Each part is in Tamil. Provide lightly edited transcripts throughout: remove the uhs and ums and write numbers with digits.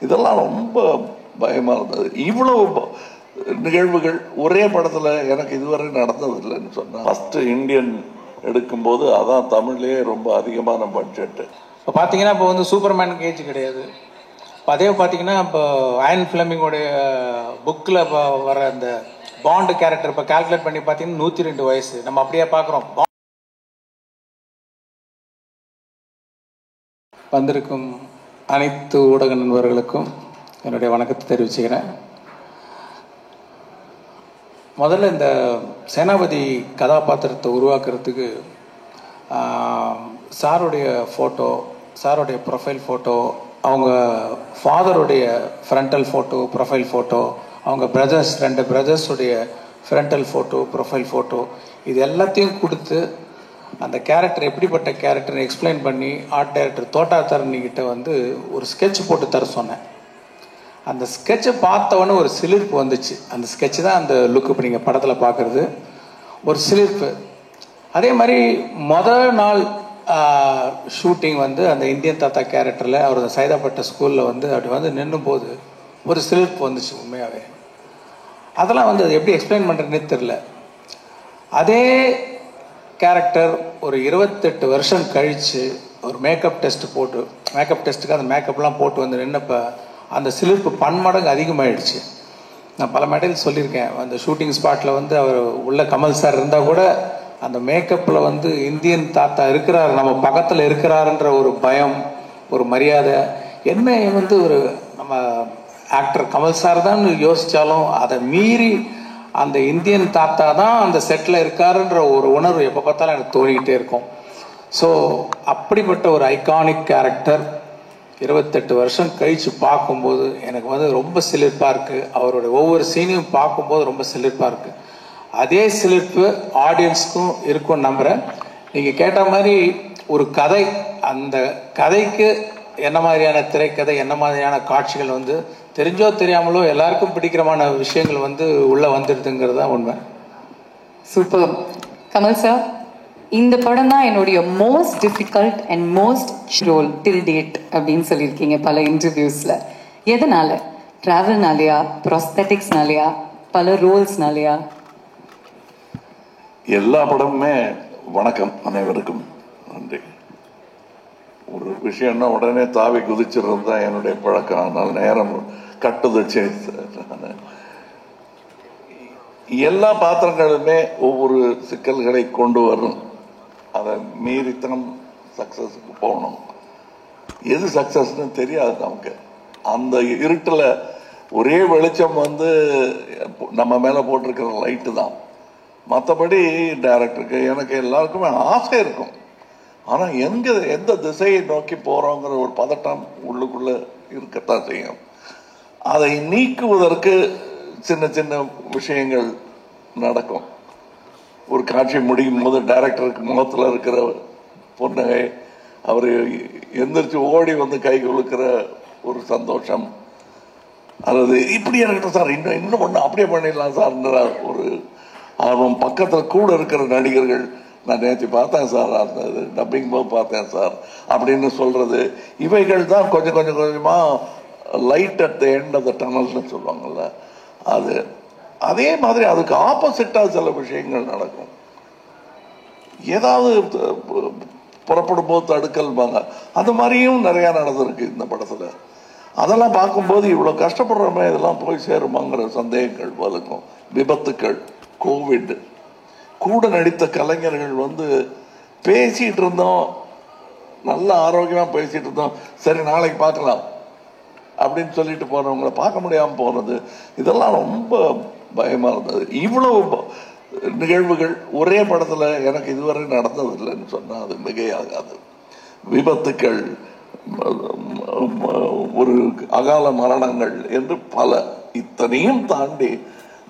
இதெல்லாம் ரொம்ப பயமாக இருந்தது. இவ்வளவு நிகழ்வுகள் ஒரே படத்தில் எனக்கு இதுவரை நடந்ததில்லைன்னு சொன்னால், ஃபஸ்ட்டு இந்தியன் எடுக்கும்போது அதான் தமிழ்லேயே ரொம்ப அதிகமான பட்ஜெட்டு. இப்போ பார்த்தீங்கன்னா இப்போ வந்து சூப்பர்மேன் கேஜ் கிடையாது. இப்போ அதே பார்த்தீங்கன்னா இப்போ அயன் ஃபிளமிங்கோடைய புக்கில் இப்போ வர அந்த பாண்டு கேரக்டர் இப்போ கால்குலேட் பண்ணி பார்த்தீங்கன்னா 102 வயசு. நம்ம அப்படியே பார்க்குறோம். வந்திருக்கும் அனைத்து ஊடக நண்பர்களுக்கும் என்னுடைய வணக்கத்தை தெரிவிச்சுக்கிறேன். முதல்ல இந்த சேனாபதி கதாபாத்திரத்தை உருவாக்குறதுக்கு சாருடைய ஃபோட்டோ, சாருடைய ப்ரொஃபைல் ஃபோட்டோ, அவங்க ஃபாதருடைய ஃப்ரண்டல் ஃபோட்டோ, ப்ரொஃபைல் ஃபோட்டோ, அவங்க பிரதர்ஸ் 2 பிரதர்ஸுடைய ஃப்ரண்டல் ஃபோட்டோ, ப்ரொஃபைல் ஃபோட்டோ, இது எல்லாத்தையும் கொடுத்து அந்த கேரக்டர் எப்படிப்பட்ட கேரக்டர்னு எக்ஸ்பிளைன் பண்ணி ஆர்ட் டைரக்டர் தோட்டா தரணிக்கிட்ட வந்து ஒரு ஸ்கெட்ச் போட்டு தர சொன்னேன். அந்த ஸ்கெட்சை பார்த்தவொன்னே ஒரு சிலிர்ப்பு வந்துச்சு. அந்த ஸ்கெட்சு தான் அந்த லுக்கு இப்போ நீங்கள் படத்தில் பார்க்குறது, ஒரு சிலிர்ப்பு. அதே மாதிரி முதல் நாள் ஷூட்டிங் வந்து அந்த இந்தியன் தாத்தா கேரக்டரில் அவர் சைதாப்பட்ட ஸ்கூலில் வந்து அப்படி வந்து நின்றும் போது ஒரு சிலிர்ப்பு வந்துச்சு உண்மையாகவே. அதெல்லாம் வந்து அது எப்படி எக்ஸ்பிளைன் பண்ணுறதுனே தெரில. அதே கேரக்டர் ஒரு 28 வருஷம் கழித்து ஒரு மேக்கப் டெஸ்ட்டு போட்டு, மேக்கப் டெஸ்ட்டுக்கு அந்த மேக்கப்லாம் போட்டு வந்து நின்னப்போ அந்த சிலிர்ப்பு பன்மடங்கு அதிகமாகிடுச்சு. நான் பல மேடையில் சொல்லியிருக்கேன், அந்த ஷூட்டிங் ஸ்பாட்டில் வந்து அவர் உள்ள கமல் சார் இருந்தால் கூட அந்த மேக்கப்பில் வந்து இந்தியன் தாத்தா இருக்கிறார், நம்ம பக்கத்தில் இருக்கிறாருன்ற ஒரு பயம், ஒரு மரியாதை, என்ன வந்து ஒரு நம்ம ஆக்டர் கமல் சார் தான் யோசித்தாலும் அதை மீறி அந்த இந்தியன் தாத்தா தான் அந்த செட்டில் இருக்காருன்ற ஒரு உணர்வு எப்போ பார்த்தாலும் எனக்கு தோணிக்கிட்டே இருக்கும். ஸோ அப்படிப்பட்ட ஒரு ஐகானிக் கேரக்டர் 28 வருஷம் கழித்து பார்க்கும்போது எனக்கு வந்து ரொம்ப சிலிர்ப்பாக இருக்குது. அவருடைய ஒவ்வொரு சீனையும் பார்க்கும்போது ரொம்ப சிலிர்ப்பாக இருக்குது. அதே சிலிர்ப்பு ஆடியன்ஸுக்கும் இருக்கும்னு நம்புகிறேன். நீங்கள் கேட்ட மாதிரி ஒரு கதை, அந்த கதைக்கு என்ன மாதிரியான திரைக்கதை, என்ன மாதிரியான காட்சிகள் வந்து தெரிஞ்சோ தெரியாமலோ எல்லாருக்கும் பிடிக்கிறமான விஷயங்கள் வந்து உள்ளே வந்துடுதுங்கிறது தான் உண்மை. சூப்பர். கமல் சார், இந்த படம் தான் என்னுடைய most difficult and most role till date அப்படின்னு சொல்லியிருக்கீங்க பல இன்டர்வியூஸில். எதனால? ட்ராவல்னாலையா, ப்ராஸ்தட்டிக்ஸ்னாலையா, பல ரோல்ஸ்னாலையா? எல்லா படமுமே வணக்கம் அனைவருக்கும் நன்றி. ஒரு விஷயம்னா உடனே தாவி குதிச்சிடுறது தான் என்னுடைய பழக்கம். அதனால் நேரம் கட்டுதச்சு. எல்லா பாத்திரங்களுமே ஒவ்வொரு சிக்கல்களை கொண்டு வரும். அதை மீறித்தான் சக்சஸுக்கு போகணும். எது சக்சஸ்ன்னு தெரியாது நமக்கு. அந்த இருட்டில் ஒரே வெளிச்சம் வந்து நம்ம மேலே போட்டிருக்கிற லைட்டு தான். மற்றபடி டைரக்டருக்கு எனக்கு எல்லாருக்குமே ஆசை இருக்கும். ஆனால் எந்த திசையை நோக்கி போகிறோங்கிற ஒரு பதட்டம் உள்ளுக்குள்ளே இருக்கத்தான் செய்யும். அதை நீக்குவதற்கு சின்ன சின்ன விஷயங்கள் நடக்கும். ஒரு காட்சி முடியும் போது டைரக்டருக்கு முகத்தில் இருக்கிற புன்னகை, அவர் எந்திரிச்சு ஓடி வந்து கை கொடுக்கிற ஒரு சந்தோஷம், அல்லது இப்படி இருக்கட்டும் சார், இன்னும் ஒன்று அப்படியே பண்ணிடலாம் சார்ன்ற ஒரு ஆர்வம். பக்கத்தில் கூட இருக்கிற நடிகர்கள், நான் நேற்று பார்த்தேன் சார், அந்த டப்பிங் போது பார்த்தேன் சார் அப்படின்னு சொல்கிறது, இவைகள் தான் கொஞ்சம் கொஞ்சமாக light at the end of the டனல்னு சொல்லுவாங்கள்ல. அது அதே மாதிரி அதுக்கு ஆப்போசிட்டாக சில விஷயங்கள் நடக்கும். ஏதாவது புறப்படும் போது தடுக்கல்பாங்க, அது மாதிரியும் நிறையா நடந்திருக்கு இந்த படத்தில். அதெல்லாம் பார்க்கும்போது இவ்வளோ கஷ்டப்படுறோமே, இதெல்லாம் போய் சேருமாங்கிற சந்தேகங்கள் வலுக்கும். விபத்துக்கள், கோவிட், கூட நடித்த கலைஞர்கள் வந்து பேசிகிட்டு இருந்தோம், நல்ல ஆரோக்கியமாக பேசிகிட்டு இருந்தோம், சரி நாளைக்கு பார்க்கலாம் அப்படின்னு சொல்லிட்டு போகிறவங்கள பார்க்க முடியாமல் போகிறது, இதெல்லாம் ரொம்ப பயமாக இருந்தது. இவ்வளவு நிகழ்வுகள் ஒரே படத்தில் எனக்கு இதுவரை நடந்ததில்லைன்னு சொன்னால் அது மிகையாகாது. விபத்துக்கள், ஒரு அகால மரணங்கள் என்று பல. இத்தனையும் தாண்டி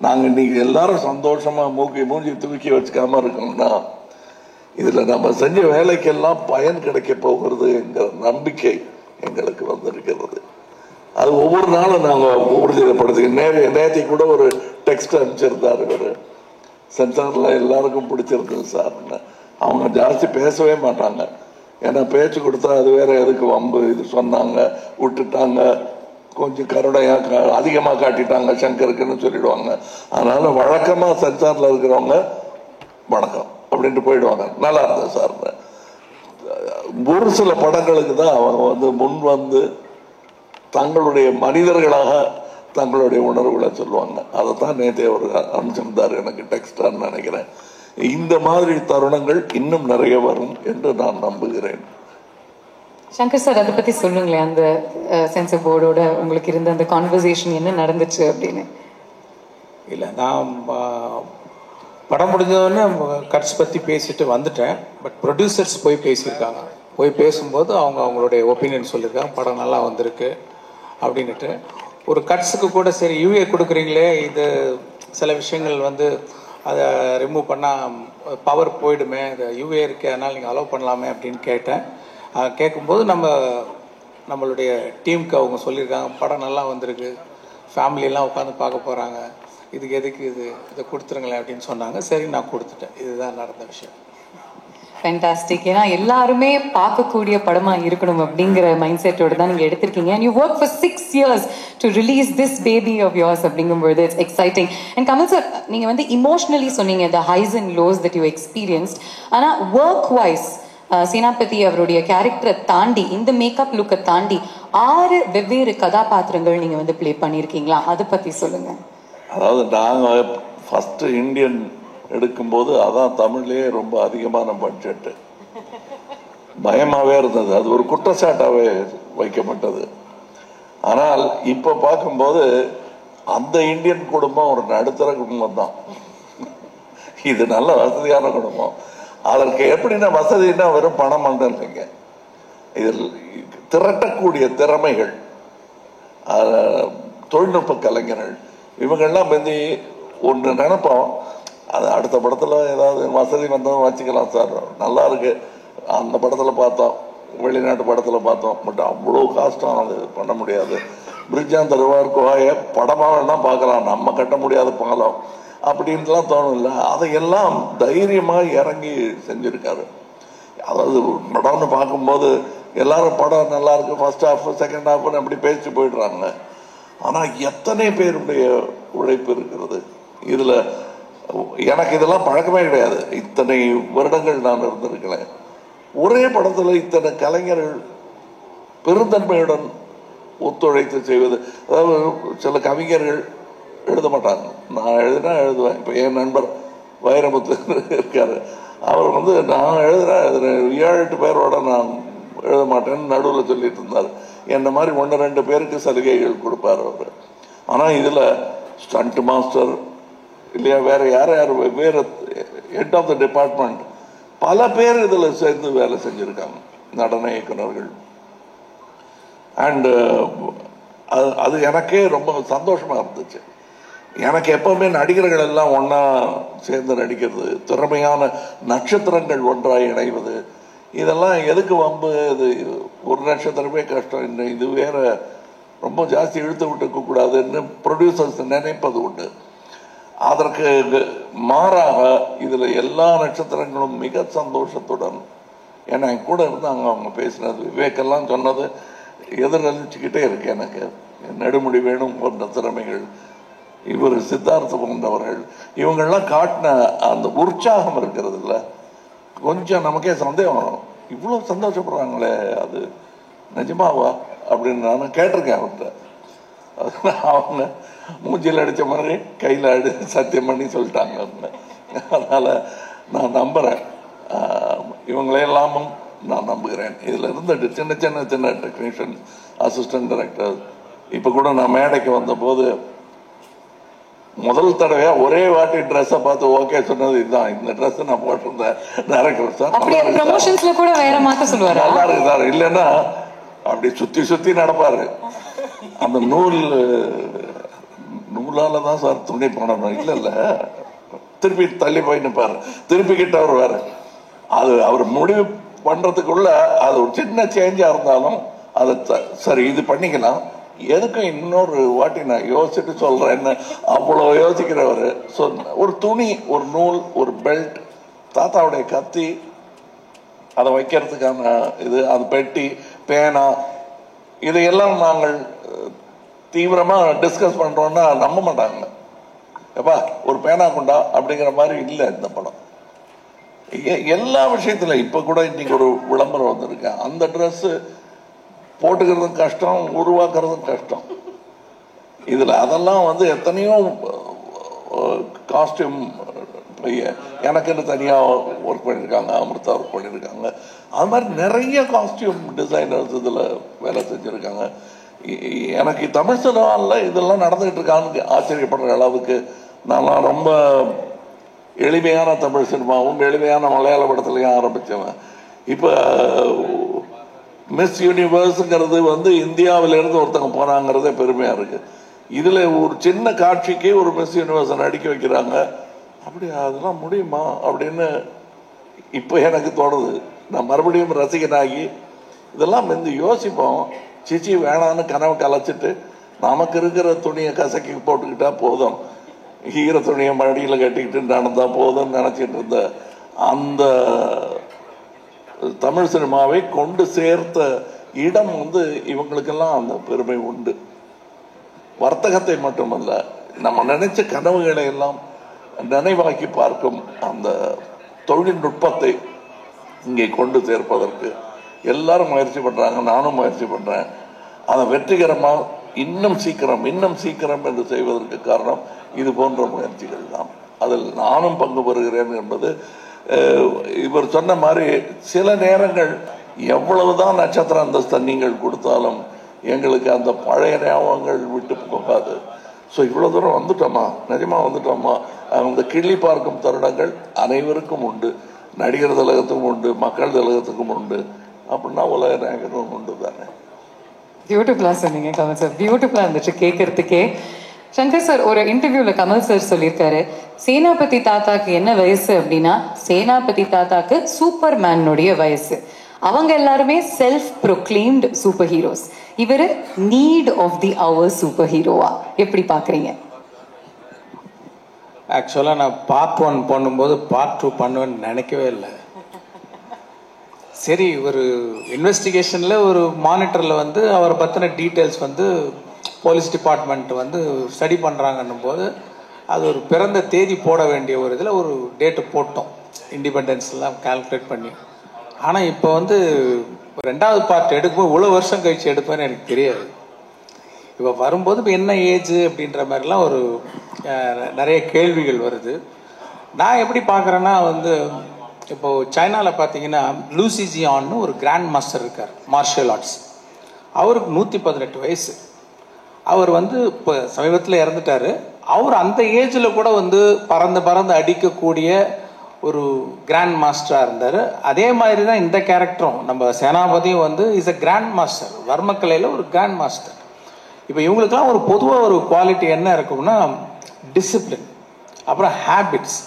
நாங்கள் இன்னைக்கு எல்லாரும் சந்தோஷமாக மூஞ்சி தூக்கி வச்சுக்காம இருக்கோம்னா இதில் நம்ம செஞ்ச வேலைக்கெல்லாம் பயன் கிடைக்க போகிறது என்கிற நம்பிக்கை எங்களுக்கு வந்திருக்கிறது. அது ஒவ்வொரு நாளும் நாங்கள் உறுதிப்படுத்தி. நேற்று கூட ஒரு டெக்ஸ்ட் அனுப்பிச்சிருந்தார் இவர், சென்சாரில் எல்லாருக்கும் பிடிச்சிருந்தது சார்ன்னு. அவங்க ஜாஸ்தி பேசவே மாட்டாங்க, ஏன்னா பேச்சு கொடுத்தா அது வேற எதுக்கு வம்பு, இது சொன்னாங்க விட்டுட்டாங்க கொஞ்சம் கருணையா அதிகமா காட்டிட்டாங்க சங்கருக்குன்னு சொல்லிடுவாங்க. அதனால வழக்கமா சென்சார்ல இருக்கிறவங்க வணக்கம் அப்படின்ட்டு போயிடுவாங்க. நல்லா இருந்தது சார். ஒரு சில படங்களுக்கு தான் அவங்க முன் வந்து தங்களுடைய மனிதர்களாக தங்களுடைய உணர்வுகளை சொல்லுவாங்க. அதைத்தான் நேற்று அவர் அனுப்பிச்சிருந்தார் எனக்கு டெக்ஸ்டான்னு நினைக்கிறேன். இந்த மாதிரி தருணங்கள் இன்னும் நிறைய வரும் என்று நான் நம்புகிறேன். சங்கர் சார், அதை பத்தி சொல்லுங்களேன். அந்த சென்சர் போர்டோட உங்களுக்கு இருந்த அந்த கான்வர்சேஷன் என்ன நடந்துச்சு அப்படின்னு. இல்லை, நான் படம் முடிஞ்சோடனே கட்ஸ் பற்றி பேசிட்டு வந்துட்டேன். பட் ப்ரொடியூசர்ஸ் போய் பேசியிருக்காங்க. போய் பேசும்போது அவங்களுடைய ஒப்பீனியன் சொல்லியிருக்காங்க, படம் நல்லா வந்திருக்கு அப்படின்ட்டு. ஒரு கட்ஸுக்கு கூட சரி யூஏ கொடுக்குறீங்களே, இது சில விஷயங்கள் அதை ரிமூவ் பண்ணால் பவர் போயிடுமே, இந்த யூஏ இருக்கு அதனால் நீங்கள் அலோவ் பண்ணலாமே அப்படின்னு கேட்டேன். கேட்கும்போது நம்மளுடைய டீமுக்கு அவங்க சொல்லியிருக்காங்க, படம் நல்லா வந்திருக்கு, ஃபேமிலியெல்லாம் உட்காந்து பார்க்க போகிறாங்க, இதுக்கு எதுக்கு இதை கொடுத்துருங்களேன் அப்படின்னு சொன்னாங்க. சரி, நான் கொடுத்துட்டேன். இதுதான் நடந்த விஷயம். ஃபேண்டாஸ்டிக். ஏன்னா எல்லாருமே பார்க்கக்கூடிய படமா இருக்கணும் அப்படிங்கிற மைண்ட் செட்டோட தான் நீங்க எடுத்திருக்கீங்க. And you worked for 6 years to release this baby of yours அப்படிங்கும்போது it's exciting. And Kamal sir, நீங்க emotionally சொன்னீங்க the highs and lows that you experienced. ஆனா work wise சேனாபதி அவருடைய கேரக்டரை தாண்டி, இந்த மேக்கப் லுக்கை தாண்டி 6 வெவ்வேறு கதாபாத்திரங்கள் நீங்க பிளே பண்ணிருக்கீங்களா? அதை பத்தி சொல்லுங்க. அதாவது நாங்க ஃபர்ஸ்ட் இந்தியன் எடுக்கும்போது அதான் தமிழ்லயே ரொம்ப அதிகமான பட்ஜெட். பயமாவே இருந்தது, அது ஒரு குற்றச்சாட்டாவே வைக்கப்பட்டது. ஆனால் இப்ப பார்க்கும்போது அந்த இந்தியன் குடும்பம் ஒரு நடுத்தர குடும்பம் தான். இது நல்ல வசதியான குடும்பம். அதற்கு எப்படின்னா வசதினா வெறும் பணம் மட்டும் இல்லைங்க, இதில் திரட்டக்கூடிய திறமைகள், தொழில்நுட்ப கலைஞர்கள், இவங்கெல்லாம் ஒன்று நினைப்போம், அது அடுத்த படத்துல ஏதாவது வசதி வந்ததும் வச்சுக்கலாம் சார், நல்லா இருக்கு, அந்த படத்துல பார்த்தோம், வெளிநாட்டு படத்துல பார்த்தோம், பட் அவ்வளோ காஸ்டம் அது பண்ண முடியாது. பிரிட்ஜான் தருவார் கோய படமா வேணா பார்க்கலாம், நம்ம கட்ட முடியாத பாலம் அப்படின்ட்டுலாம் தோணும் இல்லை. அதையெல்லாம் தைரியமா இறங்கி செஞ்சிருக்காரு. அதாவது படம்னு பார்க்கும்போது எல்லாரும் படம் நல்லா இருக்கு, ஃபர்ஸ்ட் ஹாஃப் செகண்ட் ஹாஃப்னு அப்படி பேசிட்டு போயிடுறாங்க. ஆனா எத்தனை பேருடைய உழைப்பு இருக்கிறது இதுல. எனக்கு இதெல்லாம் பழக்கமே கிடையாது. இத்தனை வருடங்கள் நான் இருந்திருக்கிறேன். ஒரே படத்துல இத்தனை கலைஞர்கள் பெருந்தன்மையுடன் ஒத்துழைத்து செய்வது. அதாவது சில கவிஞர்கள் எழுத மாட்டாங்க, நான் எழுதினா எழுதுவேன். இப்ப என் நண்பர் வைரமுத்து இருக்காரு, அவர் நான் எழுதுறேன் 7-8 பேரோட நான் எழுத மாட்டேன்னு நடுவில் சொல்லிட்டு இருந்தார். என்ன மாதிரி 1-2 பேருக்கு சலுகைகள் கொடுப்பார் அவர். ஆனா இதுல ஸ்டண்ட் மாஸ்டர் இல்லையா, வேற யார் வேற ஹெட் ஆஃப் த டிபார்ட்மெண்ட் பல பேர் இதுல சேர்ந்து வேலை செஞ்சிருக்காங்க, நடன இயக்குநர்கள். அண்ட் அது எனக்கே ரொம்ப சந்தோஷமா இருந்துச்சு. எனக்கு எப்பவுமே நடிகர்கள் எல்லாம் ஒன்னா சேர்ந்து நடிக்கிறது, திறமையான நட்சத்திரங்கள் ஒன்றாய் இணைவது, இதெல்லாம் எதுக்கு வம்பு? இது ஒரு நட்சத்திரமே கஷ்டம், இது வேற ரொம்ப ஜாஸ்தி இழுத்து விட்டுக்க கூடாதுன்னு ப்ரொடியூசர்ஸ் நினைப்பது உண்டு. அதற்கு மாறாக இதுல எல்லா நட்சத்திரங்களும் மிக சந்தோஷத்துடன், ஏன்னா என் கூட இருந்தாங்க, அவங்க பேசினது விவேக்கெல்லாம் சொன்னது எதிர்நலிச்சுக்கிட்டே இருக்கு எனக்கு. நெடுமுடி வேணும் போன்ற திறமைகள், இவர் சித்தார்த்த போன்றவர்கள், இவங்கெல்லாம் காட்டின அந்த உற்சாகம் இருக்கிறது இல்ல, கொஞ்சம் நமக்கே சந்தேகம் வரும், இவ்வளவு சந்தோஷப்படுறாங்களே அது நிஜமாவா அப்படின்னு நான் கேட்டிருக்கேன் அவர்கிட்ட. அவங்க மூஞ்சில் அடிச்ச மாதிரி கையில சத்தியம் பண்ணி சொல்லிட்டாங்க. அதனால நான் நம்புறேன், இவங்களையெல்லாமும் நான் நம்புகிறேன். இதுல இருந்துட்டு சின்ன சின்ன சின்ன டெக்னீஷியன், அசிஸ்டன்ட் டைரக்டர், இப்ப கூட நான் மேடைக்கு வந்த போது முதல் தடவையா ஒரே வாட்டி ட்ரெஸ்ஸை பார்த்து ஓகே சொன்னது இதுதான், இந்த ட்ரெஸ் நான் போட்டிருந்தேன் டைரக்டர் சார் நல்லா இருக்கு சார், இல்லைன்னா அப்படி சுத்தி சுத்தி நடப்பாரு. அந்த நூலாலதான் சார் துணி போனோம், இல்ல இல்ல திருப்பி தள்ளி போய் நிற்பாரு, திருப்பி கிட்ட வருவாரு. அது அவர் முடிவு பண்றதுக்குள்ள அது ஒரு சின்ன சேஞ்சா இருந்தாலும் அது சரி இது பண்ணிக்கலாம், எதுக்கும் இன்னொரு வாட்டி நான் யோசிச்சுட்டு சொல்றேன்னு அவ்வளவு யோசிக்கிறவர். ஒரு துணி, ஒரு நூல், ஒரு பெல்ட், தாத்தாவுடைய கத்தி, அதை வைக்கிறதுக்கான இது, அது பெட்டி, பேனா, இதையெல்லாம் நாங்கள் தீவிரமாக டிஸ்கஸ் பண்ணுறோன்னா நம்ப மாட்டாங்க. எப்பா ஒரு பேனா கொண்டா அப்படிங்கிற மாதிரி இல்லை இந்த படம். எல்லா விஷயத்துல இப்போ கூட இன்னைக்கு ஒரு விளம்பரம் வந்திருக்கேன். அந்த ட்ரெஸ்ஸு போட்டுக்கிறதும் கஷ்டம், உருவாக்குறதும் கஷ்டம். இதில் அதெல்லாம் வந்து எத்தனையோ காஸ்டியூம் எனக்குன்னு தனியாக ஒர்க் பண்ணியிருக்காங்க, அமிர்தா ஒர்க் பண்ணியிருக்காங்க. அது மாதிரி நிறைய காஸ்டியூம் டிசைனர்ஸ் இதில் வேலை செஞ்சுருக்காங்க. எனக்கு தமிழ் சினிமாவில் இதெல்லாம் நடந்துகிட்டு இருக்கான்னு ஆச்சரியப்படுற அளவுக்கு நான்லாம் ரொம்ப எளிமையான தமிழ் சினிமாவும் எளிமையான மலையாள படத்துலையும் ஆரம்பித்தவன். இப்போ மிஸ் யூனிவர்ஸுங்கிறது வந்து இந்தியாவிலேருந்து ஒருத்தவங்க போனாங்கிறதே பெருமையாக இருக்குது. இதில் ஒரு சின்ன காட்சிக்கு ஒரு மிஸ் யூனிவர்ஸை நடிக்க வைக்கிறாங்க. அப்படி அதெல்லாம் முடியுமா அப்படின்னு இப்போ எனக்கு தோணுது. நான் மறுபடியும் ரசிகனாகி இதெல்லாம் வந்து யோசிப்போம். சிச்சி வேணான்னு கனவு கலைச்சிட்டு நமக்கு இருக்கிற துணியை கசக்கி போட்டுக்கிட்டா போதும், ஈர துணியை மடியில் கட்டிக்கிட்டு நடந்தால் போதும்னு நினச்சிட்டு இருந்த அந்த தமிழ் சினிமாவை கொண்டு சேர்த்த இடம் வந்து இவங்களுக்கெல்லாம் அந்த பெருமை உண்டு. வர்த்தகத்தை மட்டுமல்ல, நம்ம நினைச்ச கனவுகளை எல்லாம் நினைவாக்கி பார்க்கும் அந்த தொழில்நுட்பத்தை இங்கே கொண்டு சேர்ப்பதற்கு எல்லாரும் முயற்சி பண்றாங்க, நானும் முயற்சி பண்றேன். அதை வெற்றிகரமாக இன்னும் சீக்கிரம் என்று செய்வதற்கு காரணம் இது போன்ற முயற்சிகள் தான். அதில் நானும் பங்கு பெறுகிறேன் என்பது இவர் சொன்ன மாதிரி சில நேரங்கள் எவ்வளவுதான் நட்சத்திர அந்தஸ்தை நீங்கள் கொடுத்தாலும் எங்களுக்கு அந்த பழைய ஞாபகங்கள் விட்டு போகாது. ஸோ இவ்வளோ தூரம் வந்துட்டோமா, நிஜமாக வந்துட்டோமா. அந்த கிள்ளி பார்க்கும் தருணங்கள் அனைவருக்கும் உண்டு, நடிகர் திலகத்துக்கும் உண்டு, மக்கள் திலகத்துக்கும் உண்டு, அப்படின்னா உலக நாயகத்துக்கும் உண்டு தானே. பியூட்டிஃபுல்லா சொன்னீங்க கமல் சார், பியூட்டிஃபுல்லா இருந்துச்சு கேட்கறதுக்கே. சங்கர் சார் ஒரு இன்டர்வியூல கமல் சார் சொல்லியிருக்காரு, சேனாபதி தாத்தாக்கு என்ன வயசு அப்படின்னா சேனாபதி தாத்தாக்கு சூப்பர்மேனுடைய வயசு. அவங்க எல்லாருமே செல்ஃப் ப்ரொக்ளைம்டு சூப்பர் ஹீரோஸ், இவரு need of the hour super ஹீரோவா எப்படி பாக்குறீங்க? ஆக்சுவலா நான் பார்ட் 1 பண்ணும்போது பார்ட் 2 பண்ணுவேன்னு நினைக்கவே இல்லை. சரி, ஒரு இன்வெஸ்டிகேஷன்ல ஒரு மானிட்டர்ல வந்து அவரை பத்தின டீட்டெயில்ஸ் வந்து போலீஸ் டிபார்ட்மெண்ட் வந்து ஸ்டடி பண்றாங்கன்னும் போது அது ஒரு பிறந்த தேதி போட வேண்டிய ஒரு இதில் ஒரு டேட்டு போட்டோம், இண்டிபெண்டன்ஸ் எல்லாம் கால்குலேட் பண்ணி. ஆனால் இப்போ வந்து 2வது பார்ட் எடுக்கும்போது இவ்வளோ வருஷம் கழிச்சு எடுப்பேன்னு எனக்கு தெரியாது. இப்போ வரும்போது இப்போ என்ன ஏஜ் அப்படின்ற மாதிரிலாம் ஒரு நிறைய கேள்விகள் வருது. நான் எப்படி பார்க்குறேன்னா வந்து இப்போ சைனாவில் பார்த்தீங்கன்னா லூசி ஜியான்னு ஒரு கிராண்ட் மாஸ்டர் இருக்கார் மார்ஷியல் ஆர்ட்ஸ். அவருக்கு 118 வயசு. அவர் வந்து இப்போ சமீபத்தில் இறந்துட்டாரு. அவர் அந்த ஏஜில் கூட வந்து பறந்து அடிக்கக்கூடிய ஒரு கிராண்ட் மாஸ்டராக இருந்தார். அதே மாதிரி தான் இந்த கேரக்டரும் நம்ம சேனாபதியும் வந்து இஸ் அ கிராண்ட் மாஸ்டர், வர்மக்கலையில் ஒரு கிராண்ட் மாஸ்டர். இப்போ இவங்களுக்கெல்லாம் ஒரு பொதுவாக ஒரு குவாலிட்டி என்ன இருக்கும்னா டிசிப்ளின், அப்புறம் ஹேபிட்ஸ்.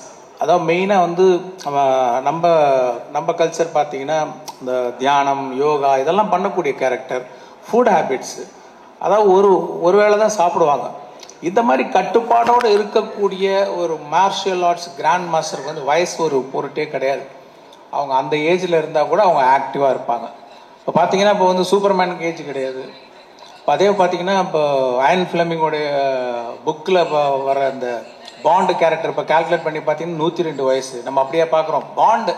அதாவது மெயினாக வந்து நம்ம கல்ச்சர் பார்த்தீங்கன்னா இந்த தியானம், யோகா இதெல்லாம் பண்ணக்கூடிய கேரக்டர். ஃபுட் ஹேபிட்ஸு, அதாவது ஒரு வேளை தான் சாப்பிடுவாங்க. இந்த மாதிரி கட்டுப்பாடோடு இருக்கக்கூடிய ஒரு மார்ஷியல் ஆர்ட்ஸ் கிராண்ட் மாஸ்டருக்கு வந்து வயசு ஒரு பொருட்டே கிடையாது. அவங்க அந்த ஏஜில் இருந்தால் கூட அவங்க ஆக்டிவாக இருப்பாங்க. இப்போ பார்த்தீங்கன்னா இப்போ வந்து சூப்பர்மேனுக்கு ஏஜ் கிடையாது. இப்போ அதே பார்த்தீங்கன்னா இப்போ அயன் ஃபிளமிங்கோடைய புக்கில் இப்போ வர அந்த பாண்டு கேரக்டர் இப்போ கால்குலேட் பண்ணி பார்த்தீங்கன்னா 102 வயசு. நம்ம அப்படியே பார்க்குறோம். பாண்டு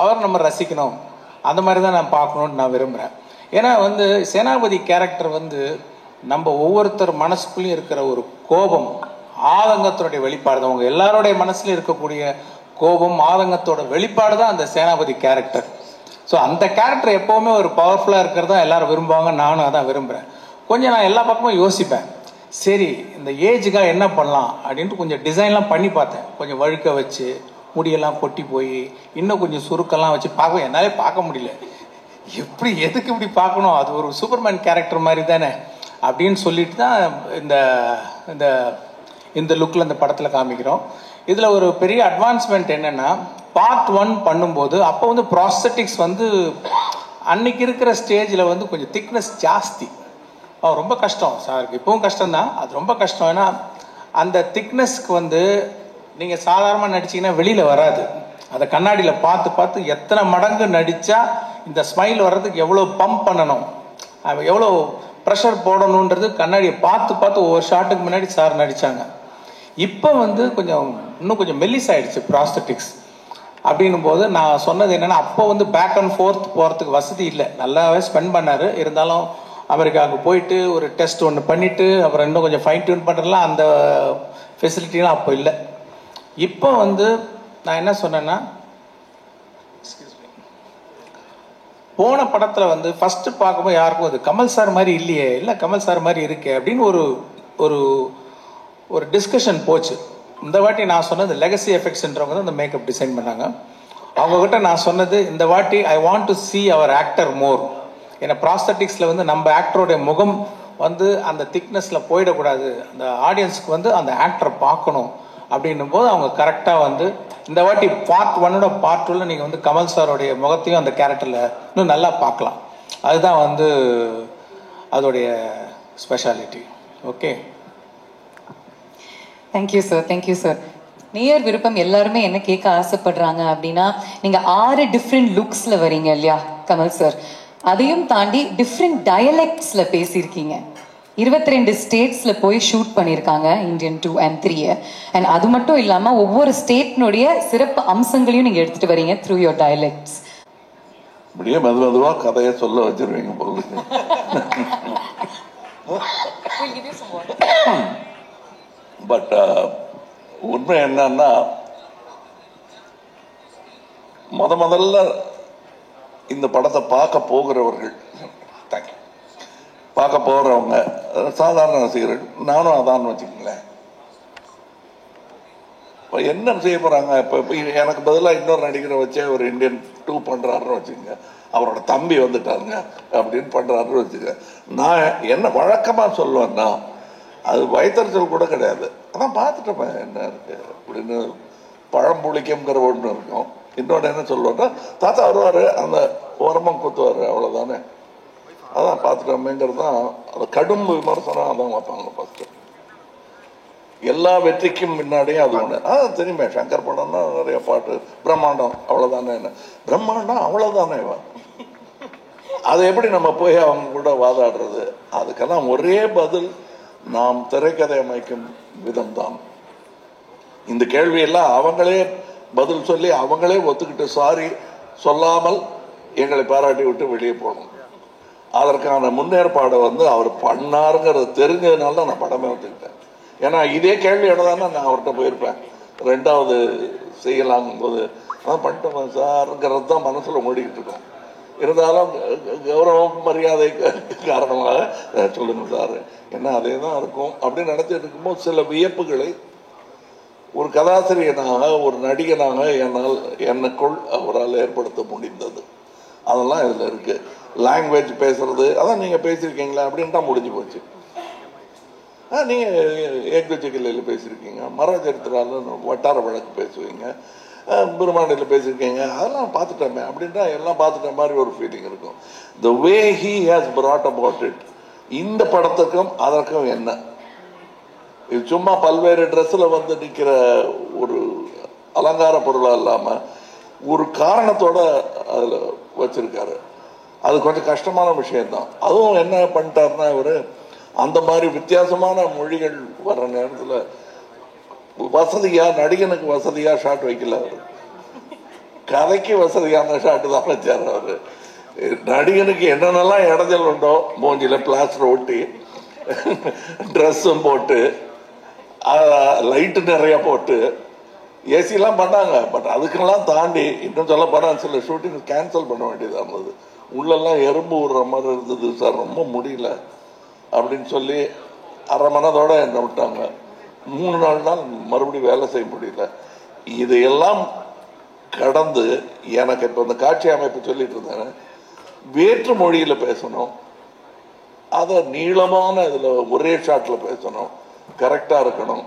அவர் நம்ம ரசிக்கணும், அந்த மாதிரி தான் நான் பார்க்கணுன்னு நான் விரும்புகிறேன். ஏன்னா வந்து சேனாபதி கேரக்டர் வந்து நம்ம ஒவ்வொருத்தர் மனசுக்குள்ளேயும் இருக்கிற ஒரு கோபம், ஆதங்கத்தினுடைய வெளிப்பாடு தான். அவங்க எல்லாருடைய மனசுலையும் இருக்கக்கூடிய கோபம், ஆதங்கத்தோட வெளிப்பாடு தான் அந்த சேனாபதி கேரக்டர். ஸோ அந்த கேரக்டர் எப்போவுமே ஒரு பவர்ஃபுல்லாக இருக்கிறதா எல்லாரும் விரும்புவாங்க, நானும் அதான் விரும்புகிறேன். கொஞ்சம் நான் எல்லா பக்கமும் யோசிப்பேன், சரி இந்த ஏஜுக்காக என்ன பண்ணலாம் அப்படின்ட்டு கொஞ்சம் டிசைன்லாம் பண்ணி பார்த்தேன். கொஞ்சம் வழுக்க வச்சு முடியெல்லாம் கொட்டி போய் இன்னும் கொஞ்சம் சுருக்கெல்லாம் வச்சு பார்க்க என்னாலே பார்க்க முடியல. எப்படி எதுக்கு இப்படி பார்க்கணும், அது ஒரு சூப்பர்மேன் கேரக்டர் மாதிரி தானே அப்படின்னு சொல்லிட்டு தான் இந்த லுக்கில் இந்த படத்தில் காமிக்கிறோம். இதில் ஒரு பெரிய அட்வான்ஸ்மெண்ட் என்னென்னா, பார்ட் 1 பண்ணும்போது அப்போ வந்து ப்ராஸ்தட்டிக்ஸ் வந்து அன்னைக்கு இருக்கிற ஸ்டேஜில் வந்து கொஞ்சம் திக்னஸ் ஜாஸ்தி. ரொம்ப கஷ்டம் சார், இப்பவும் கஷ்டம்தான், அது ரொம்ப கஷ்டம். ஏன்னா அந்த திக்னஸ்க்கு வந்து நீங்கள் சாதாரணமாக நடிச்சிங்கன்னா வெளியில் வராது. அதை கண்ணாடியில் பார்த்து எத்தனை மடங்கு நடித்தா இந்த ஸ்மைல் வர்றதுக்கு எவ்வளோ பம்ப் பண்ணணும், எவ்வளோ ப்ரெஷர் போடணுன்றது கண்ணாடியை பார்த்து பார்த்து ஒவ்வொரு ஷாட்டுக்கு முன்னாடி சார் நடித்தாங்க. இப்போ வந்து இன்னும் கொஞ்சம் மெல்லிஸ் ஆயிடுச்சு ப்ராஸ்தட்டிக்ஸ். அப்படின்னும் போது நான் சொன்னது என்னென்னா, அப்போ வந்து பேக் அண்ட் ஃபோர்த் போகிறதுக்கு வசதி இல்லை. நல்லாவே ஸ்பெண்ட் பண்ணார். இருந்தாலும் அமெரிக்காவுக்கு போயிட்டு ஒரு டெஸ்ட் ஒன்று பண்ணிவிட்டு அப்புறம் இன்னும் கொஞ்சம் ஃபைன் டியூன் பண்ணுறதுலாம் அந்த ஃபெசிலிட்டிலாம் அப்போ இல்லை. இப்போ வந்து நான் என்ன சொன்னேன்னா, போன படத்தில் வந்து ஃபஸ்ட்டு பார்க்கும்போது யாருக்கும் அது கமல் சார் மாதிரி இல்லையே, இல்லை கமல் சார் மாதிரி இருக்கே அப்படின்னு ஒரு ஒரு டிஸ்கஷன் போச்சு. இந்த வாட்டி நான் சொன்னது லெகசி எஃபெக்ட்ஸ்ன்றவங்க தான் இந்த மேக்கப் டிசைன் பண்ணாங்க. அவங்கக்கிட்ட நான் சொன்னது, இந்த வாட்டி I want to see our actor more. ஏன்னா ப்ராஸ்தட்டிக்ஸில் வந்து நம்ம ஆக்டருடைய முகம் வந்து அந்த திக்னஸில் போயிடக்கூடாது, அந்த ஆடியன்ஸுக்கு வந்து அந்த ஆக்டரை பார்க்கணும். அப்படின்னும் போது அவங்க கரெக்டாக வந்து இந்த வாட்டி பார்ட் 1ஓட பார்ட் 2ல் நீங்கள் வந்து கமல் சாரோடைய முகத்தையும் அந்த கேரக்டரில் இன்னும் நல்லா பார்க்கலாம். அதுதான் வந்து அதோடைய speciality. Okay, thank you sir, thank you sir. நேயர் விருப்பம் எல்லாருமே என்ன கேட்க ஆசைப்படுறாங்க அப்படின்னா, நீங்கள் 6 டிஃப்ரெண்ட் லுக்ஸில் வரீங்க இல்லையா கமல் சார், அதையும் தாண்டி டிஃப்ரெண்ட் டயலெக்ட்ஸில் பேசியிருக்கீங்க. 22 ஸ்டேட்ஸ்ல போய் ஷூட் பண்ணியிருக்காங்க இந்தியன் 2 and 3. அண்ட் அது மட்டும் இல்லாமல் ஒவ்வொரு ஸ்டேட்னுடைய சிறப்பு அம்சங்களையும் நீங்கள் எடுத்துகிட்டு வரீங்க த்ரூ யோர் டயலெக்ட்ஸ். அப்படியே மெதுவாக கதையை சொல்ல வச்சிருவீங்க போல. பட் உண்மை என்னன்னா, முதல்ல இந்த படத்தை பார்க்க போகிறவர்கள், பார்க்க போகிறவங்க சாதாரண ரசிகர்கள், நானும் அதான்னு வச்சுக்கங்களேன். இப்போ என்ன செய்ய போகிறாங்க, இப்போ எனக்கு பதிலாக இன்னொரு நடிகரை வச்சே ஒரு இந்தியன் 2 பண்ணுறாருன்னு வச்சுக்கோங்க, அவரோட தம்பி வந்துட்டாருங்க அப்படின்னு பண்ணுறாருன்னு வச்சுக்க. நான் என்ன வழக்கமாக சொல்லுவேன்னா, அது வயத்தறிச்சல் கூட கிடையாது, அதான் பார்த்துட்டேன் என்ன இருக்கு அப்படின்னு. பழம்புளிக்கம்ங்கிற ஒன்று இருக்கும். இன்னொன்று என்ன சொல்லுவேன்னா, தாத்தா வருவார், அந்த உரமம் குத்துவார், அவ்வளோதானே, அதான் பார்த்துட்டோமேங்கிறது தான். அது கடும் விமர்சனம் அதான் வைப்பாங்க ஃபர்ஸ்ட். எல்லா வெற்றிக்கும் முன்னாடியே அது ஒன்று தெரியுமே, சங்கர் படம்னா நிறைய பாட்டு, பிரம்மாண்டம் அவ்வளோதானே, என்ன பிரம்மாண்டம் அவ்வளோதானே, அதை எப்படி நம்ம போய் அவங்க கூட வாதாடுறது? அதுக்கெல்லாம் ஒரே பதில், நாம் திரைக்கதை அமைக்கும் விதம் தான். இந்த கேள்வியெல்லாம் அவங்களே பதில் சொல்லி அவங்களே ஒத்துக்கிட்டு சாரி சொல்லாமல் எங்களை பாராட்டி விட்டு வெளியே போகணும். அதற்கான முன்னேற்பாடை வந்து அவர் பண்ணாருங்கிறது தெரிஞ்சதுனால தான் நான் படமே ஒத்துக்கிட்டேன். ஏன்னா இதே கேள்வியோட தானே நான் அவர்கிட்ட போயிருப்பேன் 2வது செய்யலாங்கும் போது. அதான் பண்ணிட்டோம் சாருங்கிறது தான் மனசில் ஓடிக்கிட்டு இருக்கோம். இருந்தாலும் கௌரவம் மரியாதை காரணமாக சொல்லுங்க சார், என்ன அதே தான் இருக்கும் அப்படின்னு நினைச்சிட்டு இருக்கும்போது சில வியப்புகளை ஒரு கதாசிரியனாக ஒரு நடிகனாக எனக்குள் அவரால் ஏற்படுத்த முடிந்தது. அதெல்லாம் இதில் இருக்கு. லாங்குவேஜ் பேசுறது அதான் நீங்கள் பேசியிருக்கீங்களா அப்படின்ட்டா முடிஞ்சு போச்சு. நீங்கள் ஏக்தொச்சிக்கல்லையில் பேசியிருக்கீங்க, மரச்சரித்திரால வட்டார வழக்கு பேசுவீங்க, பிரம்மாண்டில் பேசியிருக்கீங்க, அதெல்லாம் பார்த்துட்டோமே அப்படின்ட்டா எல்லாம் பார்த்துட்ட மாதிரி ஒரு ஃபீலிங் இருக்கும். The way he has brought about it, இந்த படத்துக்கும் அதற்கும் என்ன, இது சும்மா பல்வேறு ட்ரெஸ்ஸில் வந்து நிற்கிற ஒரு அலங்கார பொருளாக இல்லாமல் ஒரு காரணத்தோட அதில் வச்சிருக்காரு. அது கொஞ்சம் கஷ்டமான விஷயம்தான். அதுவும் என்ன பண்ணிட்டாருன்னா, இவர் அந்த மாதிரி வித்தியாசமான மொழிகள் வர்ற நேரத்தில் வசதியாக நடிகனுக்கு வசதியாக ஷாட் வைக்கல, அவர் கதைக்கு வசதியான ஷாட்டு தான் வச்சார். அவர் நடிகனுக்கு என்னென்னலாம் இடைஞ்சல் உண்டோ, மூஞ்சியில் பிளாஸ்டர் ஒட்டி ட்ரெஸ்ஸும் போட்டு லைட்டு நிறைய போட்டு ஏசிலாம் பண்ணாங்க. பட் அதுக்கெல்லாம் தாண்டி இன்னும் சொல்ல போனால் சில ஷூட்டிங் கேன்சல் பண்ண வேண்டியதாக இருந்தது. உள்ளெல்லாம் எறும்பு விடுற மாதிரி இருந்தது சார், ரொம்ப முடியல அப்படின்னு சொல்லி அரை மனதோட என்னை விட்டாங்க. 3 நாள் மறுபடியும் வேலை செய்ய முடியல. இதையெல்லாம் கடந்து எனக்கு இப்போ இந்த காட்சி அமைப்பு சொல்லிட்டு இருந்தேன், வேற்று மொழியில் பேசணும், அதை நீளமான இதில் ஒரே ஷாட்டில் பேசணும், கரெக்டாக இருக்கணும்,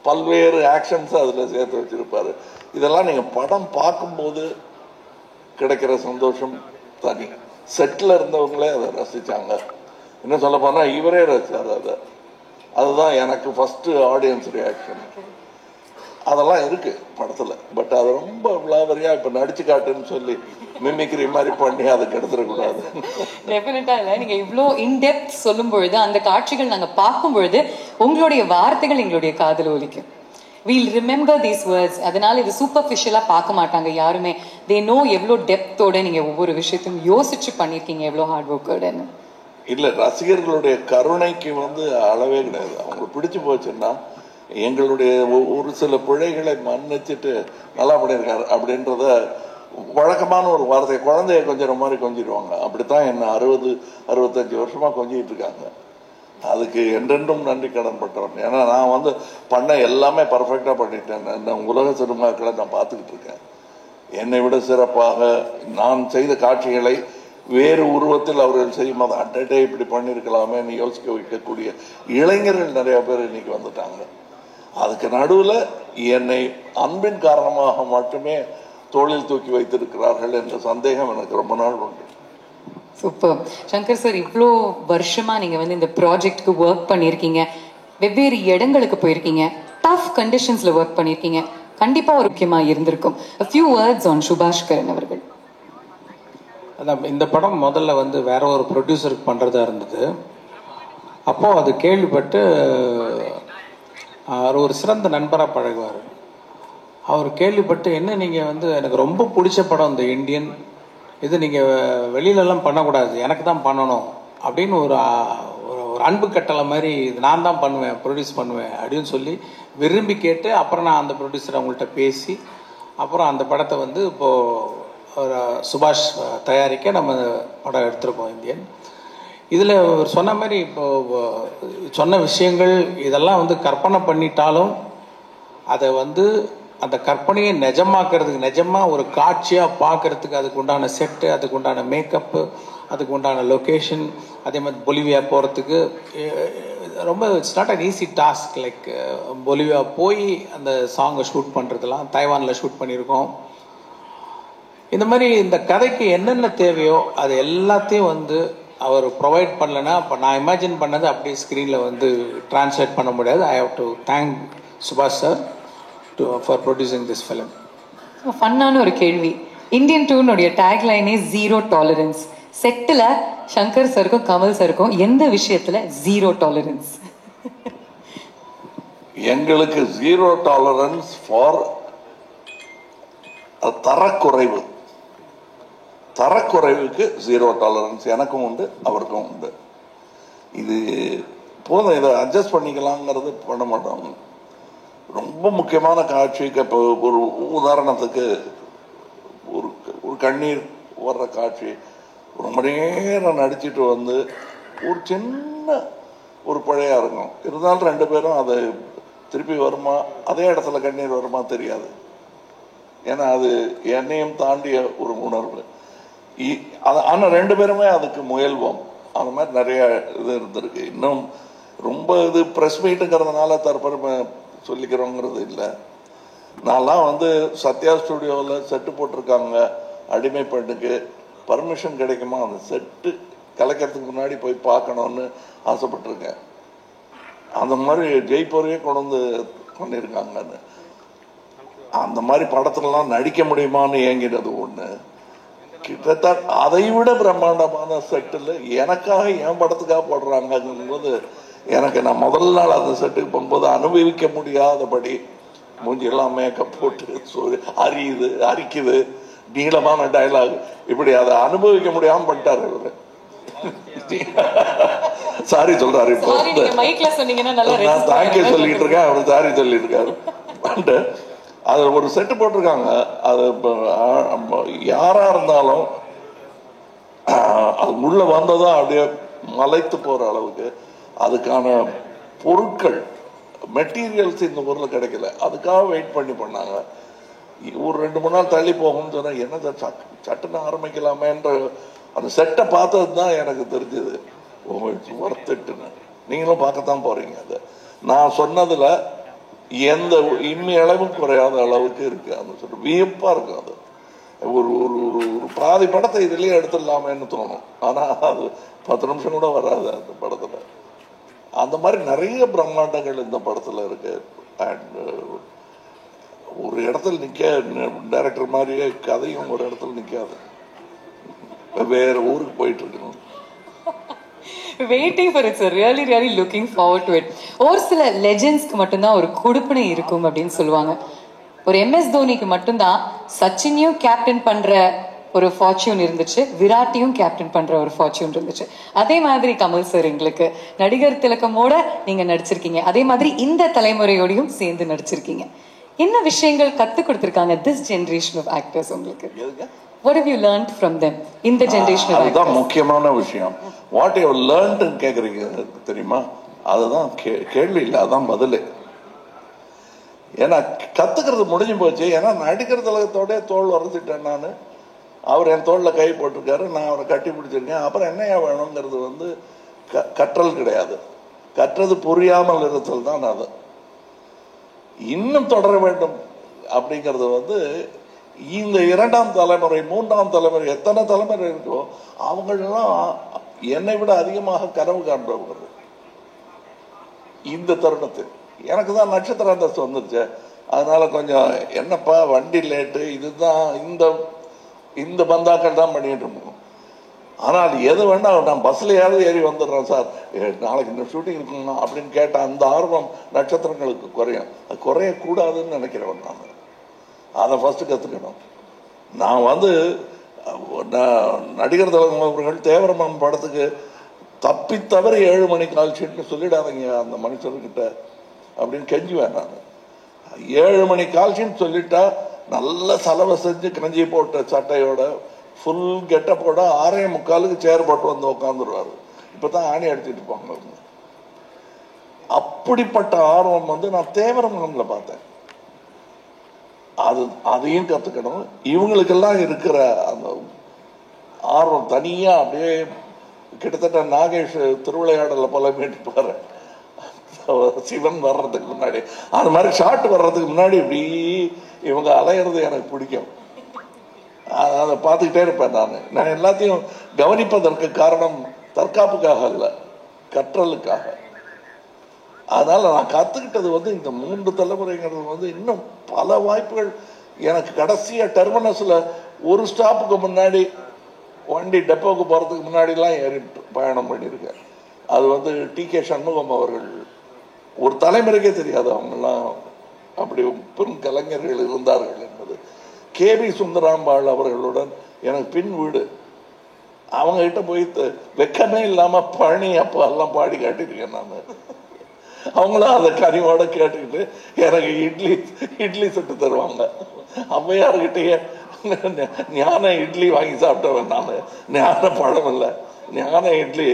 பல்வேறு ஆக்ஷன்ஸ் அதில் சேர்த்து வச்சிருப்பாரு. இதெல்லாம் நீங்கள் படம் பார்க்கும்போது கிடைக்கிற சந்தோஷம் தனி. செட்டில் இருந்தவங்களே அதை ரசித்தாங்க. இன்னும் சொல்ல போனால் இவரே ரசித்தார் அதை. அதுதான் எனக்கு ஃபஸ்ட்டு ஆடியன்ஸ் ரியாக்ஷன். அதெல்லாம் இருக்கு படத்துல. பட் அது ரொம்ப விளாவரியா இப்ப நடிச்சு காட்டுன்னு சொல்லி மிமிக்ரி மாதிரி பண்ணி அதை கெடுத்துடக்கூடாது. டெஃபினட்டா இல்ல, நீங்க இவ்ளோ இன்டெப்த் சொல்லும் பொழுது அந்த காட்சிகள் நாங்க பார்க்கும் பொழுது உங்களுடைய வார்த்தைகள் எங்களுடைய காதுல ஒலிக்கும். We'll remember these words. அதனால இது சூப்பர்ஃபிஷியலா பார்க்க மாட்டாங்க யாருமே. They know எவ்வளோ டெப்த்தோட நீங்க ஒவ்வொரு விஷயத்தையும் யோசிச்சு பண்ணிருக்கீங்க, எவ்வளோ ஹார்ட் ஒர்க்கோடன்னு. இல்ல, ரசிகர்களுடைய கருணைக்கு அளவே கிடையாது. அவங்களுக்கு பிடிச்சு போச்சுன்னா எங்களுடைய ஒரு சில பிழைகளை மன்னிச்சுட்டு நல்லா பண்ணியிருக்காரு அப்படின்றத வழக்கமான ஒரு வார்த்தை. குழந்தைய கொஞ்சிற மாதிரி கொஞ்சிடுவாங்க. அப்படித்தான் என்ன 60-65 வருஷமா கொஞ்சிட்டு இருக்காங்க. அதுக்கு என்றென்றும் நன்றி கடன் பட்டவன். ஏன்னா நான் பண்ண எல்லாமே பர்ஃபெக்டா பண்ணிட்டேன். உலக சினிமாக்களை நான் பார்த்துக்கிட்டு இருக்கேன். என்னை விட சிறப்பாக நான் செய்த காட்சிகளை வேறு உருவத்தில் அவர்கள் செய்யும் போது அட்டே இப்படி பண்ணியிருக்கலாமே யோசிக்க வைக்கக்கூடிய இளைஞர்கள் நிறைய பேர் இன்னைக்கு வந்துட்டாங்க. அதுக்கு நடுவில் என்னை அன்பின் காரணமாக மட்டுமே தோளில் தூக்கி வைத்திருக்கிறார்கள் என்ற சந்தேகம் எனக்கு ரொம்ப நாள் உண்டு. சூப்பர். சங்கர் சார், இவ்வளோ வருஷமா நீங்க இந்த ப்ராஜெக்ட்க்கு ஒர்க் பண்ணியிருக்கீங்க, வெவ்வேறு இடங்களுக்கு போயிருக்கீங்க, டஃப் கண்டிஷன்ஸ்ல ஒர்க் பண்ணியிருக்கீங்க. கண்டிப்பா ஒரு முக்கியமா இருந்திருக்கும். A few words on Subaskaran அவர்கள். அதான் இந்த படம் முதல்ல வேற ஒரு ப்ரொடியூசருக்கு பண்ணுறதா இருந்தது. அப்போ அது கேள்விப்பட்டு அவர் ஒரு சிறந்த நண்பராக பழகுவார். அவர் கேள்விப்பட்டு என்ன நீங்கள் எனக்கு ரொம்ப பிடிச்ச படம் இந்த இந்தியன், இது நீங்கள் வெளியிலலாம் பண்ணக்கூடாது, எனக்கு தான் பண்ணணும் அப்படின்னு ஒரு அன்பு கட்டளை மாதிரி இது நான் தான் பண்ணுவேன், ப்ரொடியூஸ் பண்ணுவேன் அப்படின்னு சொல்லி விரும்பி கேட்டு அப்புறம் நான் அந்த ப்ரொடியூசர் அவங்கள்ட்ட பேசி அப்புறம் அந்த படத்தை இப்போது ஒரு சுபாஷ் தயாரிக்க நம்ம படம் எடுத்திருக்கோம் இந்தியன். இதில் சொன்ன மாதிரி இப்போ சொன்ன விஷயங்கள் இதெல்லாம் கற்பனை பண்ணிட்டாலும் அதை அந்த கற்பனையை நிஜமாக்குறதுக்கு, நிஜமாக ஒரு காட்சியாக பார்க்கறதுக்கு அதுக்கு உண்டான செட்டு, அதுக்கு உண்டான மேக்கப்பு, அதுக்கு உண்டான லொக்கேஷன், அதே மாதிரி பொலிவியா போகிறதுக்கு ரொம்ப it's not an easy task. Like Bolivia போய் அந்த சாங்கை ஷூட் பண்ணுறதுலாம் தைவானில் ஷூட் பண்ணியிருக்கோம். இந்த மாதிரி இந்த கதைக்கு என்னென்ன தேவையோ அது எல்லாத்தையும் அவர் ப்ரொவைட் பண்ணலன்னா அப்போ நான் இமேஜின் பண்ணது அப்படியே ஸ்க்ரீனில் டிரான்ஸ்லேட் பண்ண முடியாது. ஐ ஹவ் டு தேங்க் சுபாஷ் sir for producing this film. ஃபன்னான ஒரு கேள்வி. இந்தியன் டூனுடைய டேக்லைனே ஜீரோ டாலரன்ஸ். செட்டில் சங்கர் சாருக்கும் கமல் சாருக்கும் எந்த விஷயத்துல ஜீரோ டாலரன்ஸ்? எங்களுக்கு ஜீரோ டாலரன்ஸ் ஃபார் தரக்குறைவு. தரக்குறைவுக்கு ஜீரோ டாலரன்ஸ் எனக்கும் உண்டு, அவருக்கும் உண்டு. இது போதும், இதை அட்ஜஸ்ட் பண்ணிக்கலாங்கிறது பண்ண மாட்டோம். ரொம்ப முக்கியமான காட்சிக்கு இப்போ ஒரு உதாரணத்துக்கு ஒரு கண்ணீர் வர்ற காட்சி ரொம்ப நேரம் நடிச்சிட்டு ஒரு சின்ன ஒரு பழையா இருக்கும். இருந்தாலும் 2 பேரும் அது திருப்பி வருமா, அதே இடத்துல கண்ணீர் வருமா தெரியாது. ஏன்னா அது என்னையும் தாண்டிய ஒரு உணர்வு. ஆனால் 2 பேருமே அதுக்கு முயல்வோம். அந்த மாதிரி நிறைய இது இருந்திருக்கு. இன்னும் ரொம்ப இது ப்ரெஸ் மீட்டுங்கிறதுனால தற்பெருமை சொல்லிக்கிறோங்கிறது இல்லை. நான்லாம் சத்யா ஸ்டுடியோவில் செட்டு போட்டிருக்காங்க அடிமை பெண்ணுக்கு, பர்மிஷன் கிடைக்குமா அந்த செட்டு கலைக்கிறதுக்கு முன்னாடி போய் பார்க்கணும்னு ஆசைப்பட்டிருக்கேன். அந்த மாதிரி ஜெய்ப்பூரையே கொண்டு பண்ணியிருக்காங்கன்னு. அந்த மாதிரி படத்துலலாம் நடிக்க முடியுமான்னு ஏங்கினது ஒன்று. கிட்டத்தட்ட அதை விட பிரம்மாண்டமான செட்டில் எனக்காக என் படத்துக்காக போடுறாங்கங்கும்போது எனக்கு நான் முதல் நாள் அந்த செட்டுக்கு போகும்போது அனுபவிக்க முடியாதபடி மூஞ்சியெல்லாம் மேக்கப் போட்டு அரிக்குது, நீளமான டைலாக், இப்படி அதை அனுபவிக்க முடியாம பண்ணிட்டாரு இவரு. சாரி சொல்றாரு. இப்போ நான் தேங்க்யூ சொல்லிட்டு இருக்கேன், அவர் சாரி சொல்லிட்டு இருக்காரு. அது ஒரு செட்டு போட்டிருக்காங்க. அது யாரா இருந்தாலும் அது உள்ள வந்ததும் அப்படியே மலைத்து போற அளவுக்கு அதுக்கான பொருட்கள், மெட்டீரியல்ஸ் இந்த ஊர்ல கிடைக்கல. அதுக்காக வெயிட் பண்ணாங்க. ஒரு 2-3 நாள் தள்ளி போகும்னு சொன்னா என்ன சட்டுன்னு ஆரம்பிக்கலாமேன்ற அந்த செட்டை பார்த்தது தான் எனக்கு தெரிஞ்சது. ஒர்த்துட்டுன்னு நீங்களும் பார்க்கத்தான் போறீங்க. அதை நான் சொன்னதுல எந்த இம்மி அளவும் குறையாத அளவுக்கு இருக்கு. அந்த சொல்ற வியப்பா இருக்கும். அது ஒரு ஒரு பாதி படத்தை இதுலயே எடுத்துடலாமேன்னு தோணும். ஆனா அது 10 நிமிஷம் கூட வராது அந்த படத்துல. அந்த மாதிரி நிறைய பிரம்மாண்டங்கள் இந்த படத்துல இருக்கு. அண்ட் ஒரு இடத்துல டைரக்டர் மாதிரியே கதையும் ஒரு இடத்துல நிக்காது, வேற ஊருக்கு போயிட்டு இருக்கணும். Waiting for it sir, really really looking forward to it. ஒரு சில லெஜெண்ட்ஸ்க்கு மட்டும்தான் ஒரு கொடுப்பினை இருக்கும் அப்படின்னு சொல்லுவாங்க. ஒரு MS தோனிக்கு மட்டும்தான் சச்சினையும் கேப்டன் பண்ற ஒரு ஃபார்ச்சூன் இருந்துச்சு, விராட்டையும் கேப்டன் பண்ற ஒரு ஃபார்ச்சூன் இருந்துச்சு. அதே மாதிரி கமல் சார் எங்களுக்கு நடிகர் திலகமோட நீங்க நடிச்சிருக்கீங்க, அதே மாதிரி இந்த தலைமுறையோடையும் சேர்ந்து நடிச்சிருக்கீங்க. என்ன விஷயங்கள் கத்து கொடுத்திருக்காங்க திஸ் ஜெனரேஷன் ஆஃப் ஆக்டர்ஸ் உங்களுக்கு? What have you learned from them in the generation of actors? அதுதான் முக்கியமான விஷயம். வாட் யூ லேர்ன்ட் கேக்குறீங்க தெரியுமா? அதுதான் கேள்வி இல்லை, அதான் பதில். ஏன்னா கத்துக்கிறது முடிஞ்சு போச்சு. ஏன்னா நடிக்கிற திலகத்தோட தோல் உரசிட்டேன் நான், அவர் என் தோல்ல கை போட்டிருக்காரு, நான் அவரை கட்டி பிடிச்சிருக்கேன். அப்புறம் என்னையா வேணுங்கிறது கற்றல் கிடையாது, கற்றது புரியாமல் இருத்தல் தான். அது இன்னும் தொடர வேண்டும் அப்படிங்கிறது இந்த இரண்டாம் தலைமுறை, மூன்றாம் தலைமுறை, எத்தனை தலைமுறை இருக்கோ அவங்களெல்லாம் என்னை விட அதிகமாக கனவு காண்பவர்கள். இந்த தருணத்தில் எனக்கு தான் நட்சத்திர அந்தஸ்து வந்துருச்சு, அதனால கொஞ்சம் என்னப்பா வண்டி லேட்டு, இதுதான் இந்த பந்தாக்கள் தான் பண்ணிட்டு இருக்கோம். ஆனால் எது வேணா நான் பஸ்லையாவது ஏறி வந்துடுறேன் சார், நாளைக்கு இந்த ஷூட்டிங் இருக்குங்க அப்படின்னு கேட்ட அந்த ஆர்வம் நட்சத்திரங்களுக்கு குறையும். அது குறையக்கூடாதுன்னு நினைக்கிறவன் நான். அதை ஃபர்ஸ்ட் கற்றுக்கணும். நான் நடிகர் திலகம் அவர்கள் தேவரமன் படத்துக்கு தப்பி தவறி 7 மணி கால் ஷீட்னு சொல்லிடாதீங்க அந்த மனுஷர்கிட்ட அப்படின்னு கெஞ்சுவேன் நான். 7 மணி கால் ஷீட் சொல்லிட்டா நல்ல செலவை செஞ்சு கிணஞ்சி போட்ட சட்டையோட ஃபுல் கெட்டப்போட 6:45 சேர் போட்டு வந்து உட்காந்துருவாரு. இப்பதான் ஆணி அடிச்சுட்டு போங்க. அப்படிப்பட்ட ஆர்வம் நான் தேவரமன்ல பார்த்தேன். அதையும் கத்துக்கணும். இவங்களுக்கெல்லாம் இருக்கிற அந்த ஆர்வம் தனியா அப்படியே கிட்டத்தட்ட நாகேஷ் திருவிளையாடல போல மீட்டுப்பாரு சிவன் வர்றதுக்கு முன்னாடி, அது மாதிரி ஷாட் வர்றதுக்கு முன்னாடி இப்படி இவங்க அலையிறது எனக்கு பிடிக்கும். அதை பார்த்துக்கிட்டே இருப்பேன் நான் எல்லாத்தையும் கவனிப்பதற்கு காரணம் தற்காப்புக்காக அல்ல, கற்றலுக்காக. அதனால நான் கத்துக்கிட்டது இந்த 3 தலைமுறைங்கிறது இன்னும் பல வாய்ப்புகள் எனக்கு. கடைசியா டெர்மினஸ்ல ஒரு ஸ்டாப்புக்கு முன்னாடி வண்டி டெப்போக்கு போறதுக்கு முன்னாடி எல்லாம் ஏறி பயணம் பண்ணியிருக்கேன். அது TK சண்முகம் அவர்கள், ஒரு தலைமுறைக்கே தெரியாது அவங்கெல்லாம் அப்படி பெரும் கலைஞர்கள் இருந்தார்கள் என்பது. KB சுந்தராம்பாள் அவர்களுடன் எனக்கு பின் வீடு, அவங்க கிட்ட போய் வெக்கமே இல்லாம பழனி அப்போ எல்லாம் பாடி காட்டிருக்கேன் நான். அவங்களும் அதை கனிவோட கேட்டுக்கிட்டு எனக்கு இட்லி சுட்டு தருவாங்க. அம்மையார்கிட்டயே ஞான இட்லி வாங்கி சாப்பிட்டவன் நான். ஞான பழம் இல்லை, ஞான இட்லி.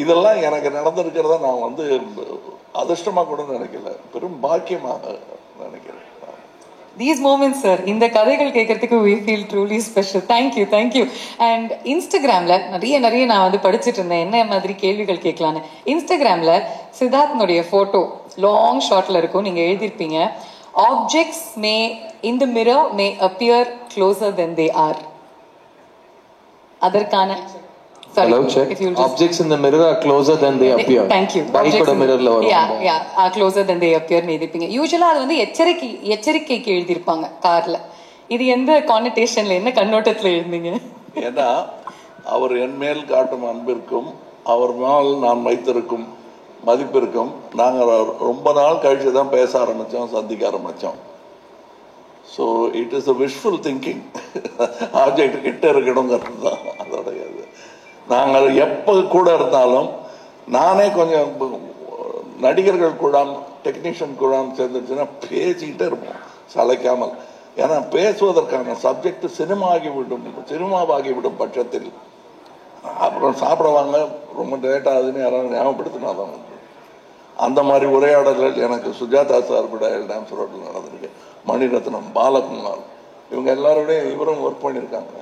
இதெல்லாம் எனக்கு நடந்திருக்கிறத நான் அதிர்ஷ்டமா கூட நினைக்கல, பெரும் பாக்கியமாக நினைக்கிறேன். These moments, sir, இந்த கதைகள் கேட்கறதுக்கு we feel truly special. Thank you, thank you. And Instagramல நிறைய நான் படிச்சிட்டு இருந்தேன் என்ன மாதிரி கேள்விகள் கேட்கலான்னு. இன்ஸ்டாகிராம்ல சித்தார்த்தனுடைய போட்டோ லாங் ஷார்ட்ல இருக்கும். நீங்க எழுதிருப்பீங்க, objects may in the mirror may appear closer than they are. அதற்கான Hello, check. Objects in the mirror are closer than they appear. Thank you. Objects in the mirror are closer than they appear னு எழுதிருப்பீங்க. யூசுவலா அது எச்சரிக்கைக்கு எழுதிருப்பாங்க கார்ல. இது எந்த கான்னோட்டேஷன்ல, என்ன கண்ணோட்டத்துல எழுந்தீங்க? ஏன்னா அவர் என் மேல் காட்டும் அன்பிற்கும் அவர் மேல் நான் வைத்திருக்கும் மதிப்பிற்கும் நாங்கள் ரொம்ப நாள் கழிச்சு தான் பேச ஆரம்பிச்சோம், சந்திக்க ஆரம்பிச்சோம். So it is a visual thinking. Object கிட்ட இருக்கணுங்கிறது தான் அதோடைய இது. நாங்கள் எப்போ கூட இருந்தாலும் நானே கொஞ்சம் நடிகர்கள் கூட டெக்னீஷியன் கூட சேர்ந்துச்சுன்னா பேசிக்கிட்டே இருப்போம் சளைக்காமல். ஏன்னா பேசுவதற்கான சப்ஜெக்ட் சினிமாவாகிவிடும் பட்சத்தில் அப்புறம் சாப்பிடுவாங்க, ரொம்ப லேட் ஆகுதுன்னு யாராவது ஞாபகப்படுத்தினாதான். அந்த மாதிரி உரையாடல்கள் எனக்கு சுஜாதா சார் கூட டான்ஸ் ரோட்டில் நடந்திருக்கு, மணிரத்னம், பாலகுமார், இவங்க எல்லாரோடையும் இவரும் ஒர்க் பண்ணியிருக்காங்க.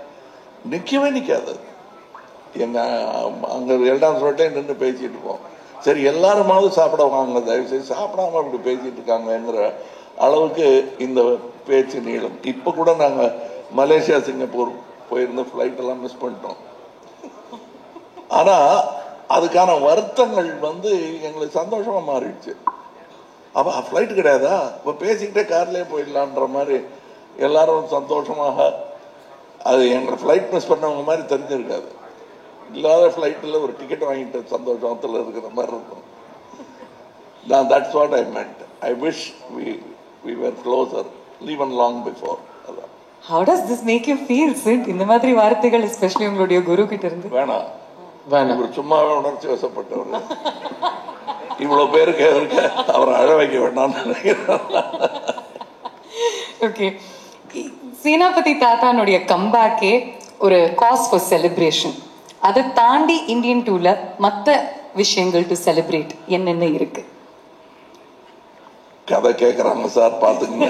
நிற்கவே நிற்காது. அங்க எல்டான்ஸ் ரோட்டே நின்று பேசிட்டு இருப்போம். சரி எல்லாருமாவது சாப்பிட வாங்க, தயவுசெய்து சாப்பிடாம அப்படி பேசிட்டு இருக்காங்கிற அளவுக்கு இந்த பேச்சு நீளம். இப்ப கூட நாங்க மலேசியா சிங்கப்பூர் போயிருந்த ஃபிளைட் எல்லாம் மிஸ் பண்ணிட்டோம். ஆனா அதுக்கான வருத்தங்கள் எங்களுக்கு சந்தோஷமா மாறிடுச்சு. அப்போ ஃப்ளைட் கிடையாதா, இப்போ பேசிக்கிட்டே கார்லேயே போயிடலான்ற மாதிரி எல்லாரும் சந்தோஷமாக. அது எங்களை ஃப்ளைட் மிஸ் பண்ணவங்க மாதிரி தெரிஞ்சிருக்காது. இல்லாத ஃப்ளைட்டில் ஒரு டிக்கெட் வாங்கிட்டு சந்தோஷத்தில் இருக்கிற மாதிரி இருக்கும். That's what I meant. I wish we were closer, even long before. How does this make you feel, Sid? இந்த மாதிரி வார்த்தைகள் எஸ்பெஷலி உங்களுடைய குரு கிட்ட இருந்து வேணாம். இவர் சும்மாவே உணர்ச்சி வசப்பட்டவர். இவ்வளவு பேருக்கு எதற்கு அவரை அழ வைக்க வேண்டாம்னு நினைக்கிறேன். ஓகே, சேனாபதி தாத்தானுடைய கம்பேக்கே ஒரு காஸ் ஃபார் செலிப்ரேஷன். அதை தாண்டி இந்தியன் டூல மற்ற விஷயங்கள் டு செலிப்ரேட் என்னென்ன இருக்கு? கதை கேட்குறாங்க சார், பார்த்துக்குங்க.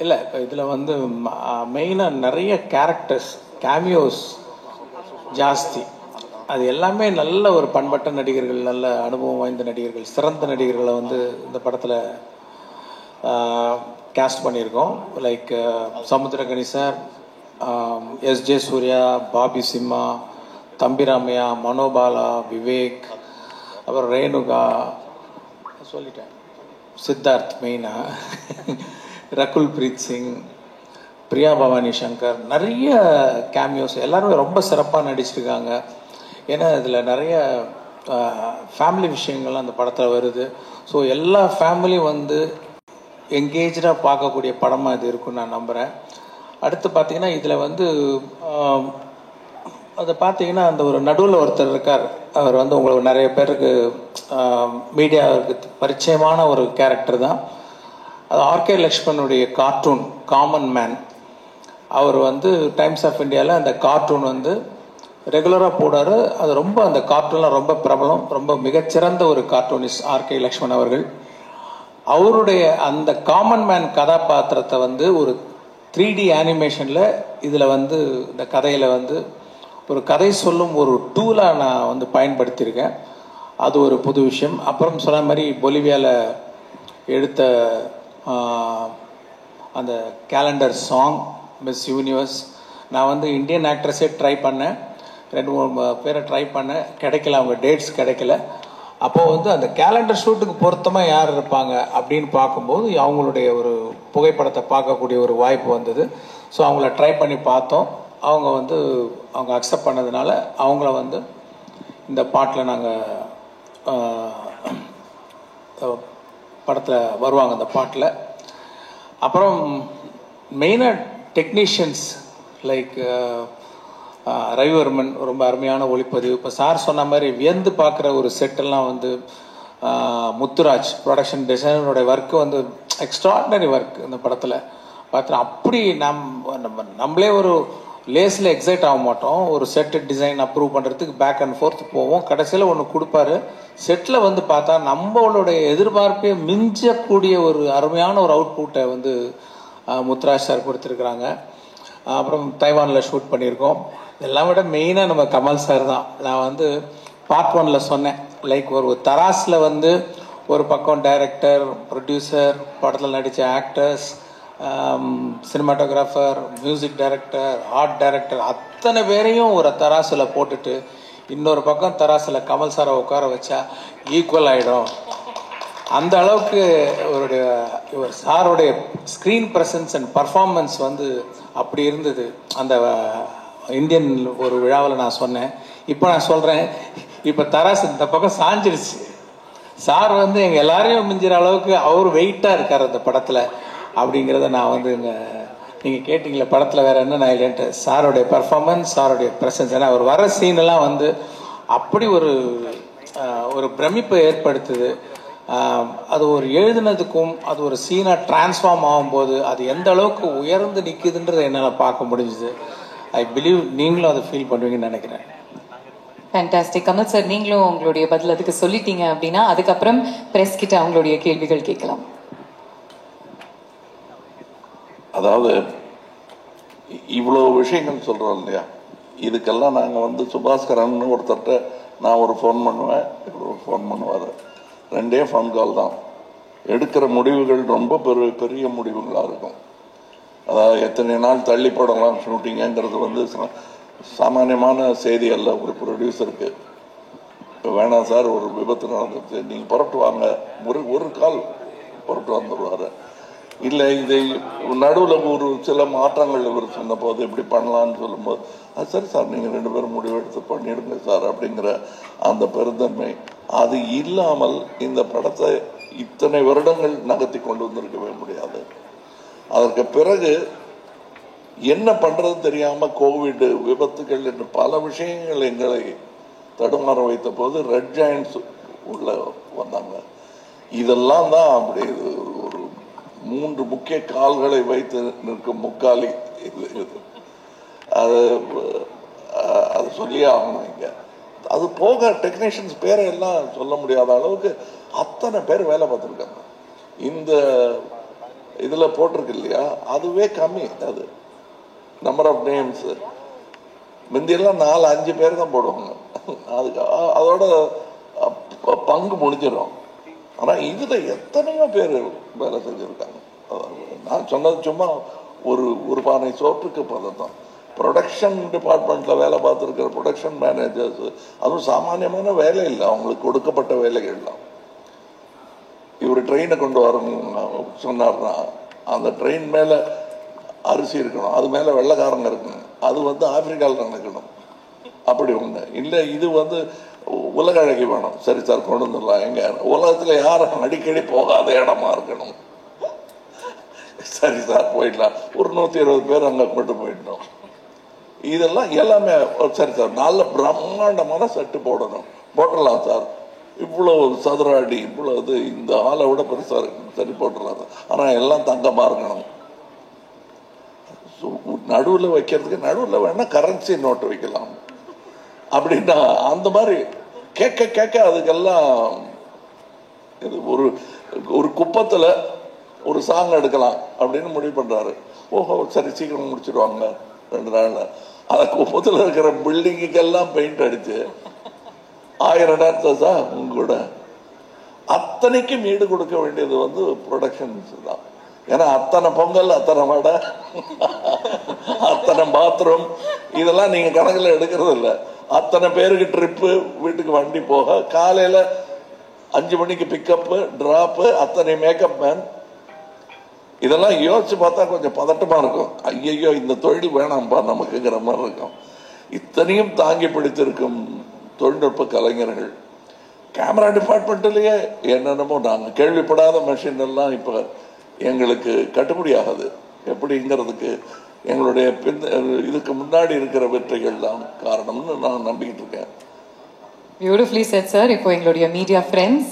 இல்லை, இப்போ இதில் வந்து மெயினாக நிறைய கேரக்டர்ஸ் கேமியோஸ் ஜாஸ்தி. அது எல்லாமே நல்ல ஒரு பண்பட்ட நடிகர்கள், நல்ல அனுபவம் வாய்ந்த நடிகர்கள், சிறந்த நடிகர்களை வந்து இந்த படத்தில் கேஸ்ட் பண்ணியிருக்கோம். லைக் சமுத்திரகனி சார், எஸ்ஜே சூர்யா, பாபி சிம்மா, தம்பிராமையா, மனோபாலா, விவேக், அப்புறம் ரேணுகா, சொல்லிட்டேன், சித்தார்த் மெயினாக, ரகுல் பிரீத் சிங், பிரியா பவானி சங்கர், நிறைய கேமியோஸ். எல்லாருமே ரொம்ப சிறப்பாக நடிச்சிருக்காங்க. ஏன்னா இதில் நிறைய ஃபேமிலி விஷயங்கள்லாம் அந்த படத்தில் வருது. ஸோ எல்லா ஃபேமிலியும் வந்து என்கேஜாக பார்க்கக்கூடிய படமாக இது இருக்குன்னு நான் நம்புகிறேன். அடுத்து பார்த்தீங்கன்னா இதில் வந்து அதை பார்த்தீங்கன்னா அந்த ஒரு நடுவில் ஒருத்தர் இருக்கார். அவர் வந்து உங்களுக்கு நிறைய பேருக்கு மீடியாவுக்கு பரிச்சயமான ஒரு கேரக்டர் தான். அது ஆர்கே லக்ஷ்மணுடைய கார்ட்டூன் காமன் மேன். அவர் வந்து டைம்ஸ் ஆஃப் இந்தியாவில் அந்த கார்ட்டூன் வந்து ரெகுலராக போடாரு. அது ரொம்ப அந்த கார்ட்டூன்லாம் ரொம்ப பிரபலம், ரொம்ப மிகச்சிறந்த ஒரு கார்ட்டூனிஸ்ட் ஆர்கே லக்ஷ்மண் அவர்கள். அவருடைய அந்த காமன் மேன் கதாபாத்திரத்தை வந்து ஒரு 3D அனிமேஷனில் இதில் வந்து இந்த கதையில் வந்து ஒரு கதை சொல்லும் ஒரு டூலாக நான் வந்து பயன்படுத்தியிருக்கேன். அது ஒரு புது விஷயம். அப்புறம் சொன்ன மாதிரி பொலிவியாவில் எடுத்த அந்த கேலண்டர் சாங் மிஸ் யூனிவர்ஸ், நான் வந்து இந்தியன் ஆக்ட்ரஸே ட்ரை பண்ணேன், 2-3 பேரை ட்ரை பண்ணேன், கிடைக்கல, அவங்க டேட்ஸ் கிடைக்கல. அப்போது வந்து அந்த கேலண்டர் ஷூட்டுக்கு பொருத்தமாக யார் இருப்பாங்க அப்படின்னு பார்க்கும்போது அவங்களுடைய ஒரு புகைப்படத்தை பார்க்கக்கூடிய ஒரு வாய்ப்பு வந்தது. ஸோ அவங்கள ட்ரை பண்ணி பார்த்தோம். அவங்க அக்செப்ட் பண்ணதுனால அவங்கள வந்து இந்த பாட்டில் நாங்கள் படத்தில் வருவாங்க அந்த பாட்டில். அப்புறம் மெயினாக டெக்னீஷியன்ஸ் லைக் ரவிவர்மன் ரொம்ப அருமையான ஒளிப்பதிவு. இப்போ சார் சொன்ன மாதிரி வியந்து பார்க்குற ஒரு செட்டெல்லாம் வந்து முத்துராஜ் ப்ரொடக்ஷன் டிசைனருடைய ஒர்க்கு வந்து எக்ஸ்ட்ராடினரி ஒர்க் இந்த படத்தில் பார்த்தோம். அப்படி நம்மளே ஒரு லேஸில் எக்ஸைட் ஆக மாட்டோம். ஒரு செட்டு டிசைன் அப்ரூவ் பண்ணுறதுக்கு பேக் அண்ட் ஃபோர்த் போவோம். கடைசியில் ஒன்று கொடுப்பாரு, செட்டில் வந்து பார்த்தா நம்மளுடைய எதிர்பார்ப்பே மிஞ்சக்கூடிய ஒரு அருமையான ஒரு அவுட்புட்டை வந்து முத்துராஜ் சார் கொடுத்துருக்குறாங்க. அப்புறம் தைவானில் ஷூட் பண்ணியிருக்கோம். இதெல்லாம் விட மெயினாக நம்ம கமல் சார் தான். நான் வந்து பார்ட் 1 சொன்னேன், லைக் ஒரு தராஸில் வந்து ஒரு பக்கம் டைரக்டர், ப்ரொடியூசர், படத்தில் நடித்த actors, cinematographer, music director, art director, அத்தனை பேரையும் ஒரு தராசில் போட்டுட்டு இன்னொரு பக்கம் தராசில் கமல் சாரை உட்கார வச்சா ஈக்குவல் ஆகிடும். அந்த அளவுக்கு இவர் சாருடைய ஸ்க்ரீன் ப்ரெசன்ஸ் அண்ட் பர்ஃபார்மன்ஸ் வந்து அப்படி இருந்தது. அந்த இந்தியன் ஒரு விழாவில் நான் சொன்னேன். இப்போ நான் சொல்கிறேன், இப்போ தராசு இந்த பக்கம் சாஞ்சிருச்சு. சார் வந்து எங்கள் எல்லாரையும் மிஞ்சிற அளவுக்கு அவர் வெயிட்டாக இருக்கார் அந்த படத்தில் அப்படிங்கிறத நான் வந்து நீங்கள் கேட்டிங்களே படத்தில் வேறு என்ன நான் இல்லைன்ட்டு, சாருடைய பர்ஃபார்மன்ஸ், சாருடைய ப்ரெசன்ஸ். ஏன்னா அவர் வர சீனெல்லாம் வந்து அப்படி ஒரு பிரமிப்பை ஏற்படுத்துது. அது ஒரு எழுதுனதுக்கும் அது ஒரு சீனாக டிரான்ஸ்ஃபார்ம் ஆகும்போது அது எந்த அளவுக்கு உயர்ந்து நிற்குதுன்றதை என்னால் பார்க்க முடிஞ்சுது. ஐ பிலீவ் நீங்களும் அதை ஃபீல் பண்ணுவீங்கன்னு நினைக்கிறேன். ஃபேண்டாஸ்டிக். கமல் சார், நீங்களும் உங்களுடைய பதில் அதுக்கு சொல்லிட்டீங்க அப்படின்னா அதுக்கப்புறம் பிரஸ் கிட்ட அவங்களுடைய கேள்விகள் கேட்கலாம். அதாவது இவ்வளோ விஷயங்கள் சொல்கிறோம் இல்லையா, இதுக்கெல்லாம் நாங்கள் வந்து சுபாஸ்கரன் ஒருத்தர்கிட்ட நான் ஒரு ஃபோன் பண்ணுவேன், ஒரு ஃபோன் பண்ணுவார். 2 ஃபோன் கால் தான். எடுக்கிற முடிவுகள் ரொம்ப பெரிய முடிவுகளாக இருக்கும். அதாவது எத்தனை நாள் தள்ளி போடலாம் ஷூட்டிங்கிறது வந்து சாமானியமான செய்தி அல்ல ஒரு ப்ரொடியூசருக்கு. வேணாம் சார் ஒரு விபத்து நடந்துச்சு, நீங்கள் புறப்பட்டு வாங்க, ஒரு கால் புறப்பட்டு வந்துடுவார். இல்லை இதை நடுவில் ஒரு சில மாற்றங்கள் இவர் சொன்ன போது இப்படி பண்ணலான்னு சொல்லும்போது அது சரி சார் நீங்கள் 2 பேரும் முடிவெடுத்து பண்ணிடுங்க சார் அப்படிங்கிற அந்த பெருந்தன்மை அது இல்லாமல் இந்த படத்தை இத்தனை வருடங்கள் நகர்த்தி கொண்டு வந்திருக்கவே முடியாது. அதற்கு பிறகு என்ன பண்றது தெரியாம கோவிட் விபத்துகள் என்று பல விஷயங்கள் எங்களை தடுமாற வைத்த போது ரெட் ஜாயின்ட்ஸ் உள்ள வந்தாங்க. இதெல்லாம் தான் அப்படி ஒரு 3 முக்கிய கால்களை வைத்து நிற்கும் முக்காலி இது. அது சொல்லியே ஆகணும். இங்க அது போக டெக்னீஷியன்ஸ் பேரை எல்லாம் சொல்ல முடியாத அளவுக்கு அத்தனை பேர் வேலை பார்த்துருக்காங்க. இந்த இதுல போட்டிருக்கு இல்லையா, அதுவே கம்மி. அது நம்பர் ஆஃப் நேம்ஸ் முந்தியெல்லாம் 4-5 பேர் தான் போடுவாங்க. அதுக்கு அதோட பங்கு முடிஞ்சிடும். ஆனா இதுல எத்தனையோ பேர் வேலை செஞ்சிருக்காங்க. நான் சொன்னது சும்மா ஒரு பானை சோற்றுக்கு பதத்தான். ப்ரொடக்ஷன் டிபார்ட்மெண்ட்ல வேலை பார்த்துருக்கிற ப்ரொடக்ஷன் மேனேஜர்ஸ் அதுவும் சாமானியமான வேலை இல்லை, அவங்களுக்கு கொடுக்கப்பட்ட வேலைகள் தான். இவர் ட்ரெயினை கொண்டு வரணும் சொன்னார்னா அந்த ட்ரெயின் மேல அரிசி இருக்கணும், அது மேல வெள்ளைக்காரங்க இருக்கணும், அது ஆப்பிரிக்காவில் நடக்கணும். அப்படி ஒண்ணு இல்லை. இது உலக அழகி வேணும். சரி சார் கொண்டு வந்துடலாம். எங்க உலகத்துல யாரும் அடிக்கடி போகாத இடமா இருக்கணும். சரி சார் போயிடலாம். ஒரு 120 பேர் அங்க கொண்டு போயிட்டோம். இதெல்லாம் எல்லாமே சரி சார் நல்ல பிரம்மாண்டமான செட்டு போடணும். போட்டலாம் சார், இவ்வளவு சதுர அடி இவ்வளவு இந்த ஆளை விட பெருசா இருக்கு, சரி போட்டுடலாம். ஆனா எல்லாம் தங்கமா இருக்கணும். நடுவில் வைக்கிறதுக்கு நடுவில் வேணா கரன்சி நோட்டு வைக்கலாம் அப்படின்னா அந்த மாதிரி கேட்க அதுக்கெல்லாம் இது ஒரு குப்பத்துல ஒரு சாங் எடுக்கலாம் அப்படின்னு முடிவு பண்றாரு. ஓஹோ சரி சீக்கிரம் முடிச்சிடுவாங்க 2 நாள்ல. அந்த குப்பத்துல இருக்கிற பில்டிங்குக்கெல்லாம் பெயிண்ட் அடிச்சு 1000 டான்சர்ஸ் தான் உங்க கூட அத்தனைக்கும் ஈடு கொடுக்க வேண்டியது ப்ரொடக்ஷன்ஸ் தான். ஏன்னா அத்தனை பொங்கல், அத்தனை வடை, அத்தனை பாத்ரூம் இதெல்லாம் நீங்க கணக்கில் எடுக்கிறது இல்லை. அத்தனை பேருக்கு ட்ரிப்பு, வீட்டுக்கு வண்டி போக, காலையில 5 மணிக்கு பிக்கப்பு டிராப்பு, அத்தனை மேக்கப் மேன். இதெல்லாம் யோசிச்சு பார்த்தா கொஞ்சம் பதட்டமா இருக்கும். ஐயோ இந்த தொழில் வேணாம்பா நமக்குங்கிற மாதிரி இருக்கும். இத்தனையும் தாங்கி பிடித்திருக்கும் தொழில்நுட்ப கலைஞர்கள். கேமரா டிபார்ட்மெண்ட்லயே என்னென்னமோ நாங்கள் கேள்விப்படாத மெஷின் எல்லாம் இப்ப எங்களுக்கு கட்டுப்படி ஆகாது. எப்படிங்கிறதுக்கு எங்களுடைய இதுக்கு முன்னாடி இருக்கிற வெற்றிகள் தான் காரணம்னு நான் நம்பிக்கிட்டு இருக்கேன். Beautifully said, sir. இப்போ எங்களுடைய media friends.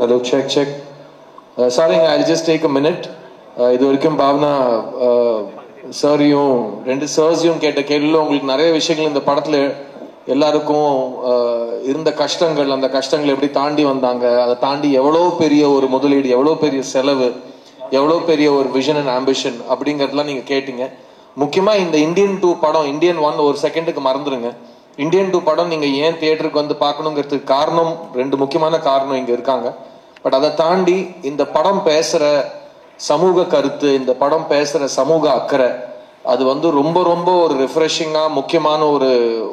Hello, check. Sorry, I'll just take a minute. இது வரைக்கும் பாவனா சாரியும் 2 சார்ஸையும் கேட்ட கேள்வியில் உங்களுக்கு நிறைய விஷயங்கள் இந்த படத்துல எல்லாருக்கும் இருந்த கஷ்டங்கள், அந்த கஷ்டங்கள் எப்படி தாண்டி வந்தாங்க, அதை தாண்டி எவ்வளோ பெரிய ஒரு முதலீடு, எவ்வளோ பெரிய செலவு, எவ்வளோ பெரிய ஒரு விஷன் அண்ட் ஆம்பிஷன் அப்படிங்கிறதுலாம் நீங்க கேட்டீங்க. முக்கியமா இந்த இந்தியன் 2 படம், இந்தியன் 1 ஒரு செகண்டுக்கு மறந்துடுங்க. இந்தியன் 2 படம் நீங்க ஏன் தியேட்டருக்கு பார்க்கணுங்கிறதுக்கு காரணம் 2 முக்கியமான காரணம் இங்க இருக்காங்க. பட் அதை தாண்டி இந்த படம் பேசுற சமூக கருத்து, இந்த படம் பேசுற சமூக அக்கறை, அது ரொம்ப ரொம்ப ஒரு ரிஃப்ரெஷிங்கா முக்கியமான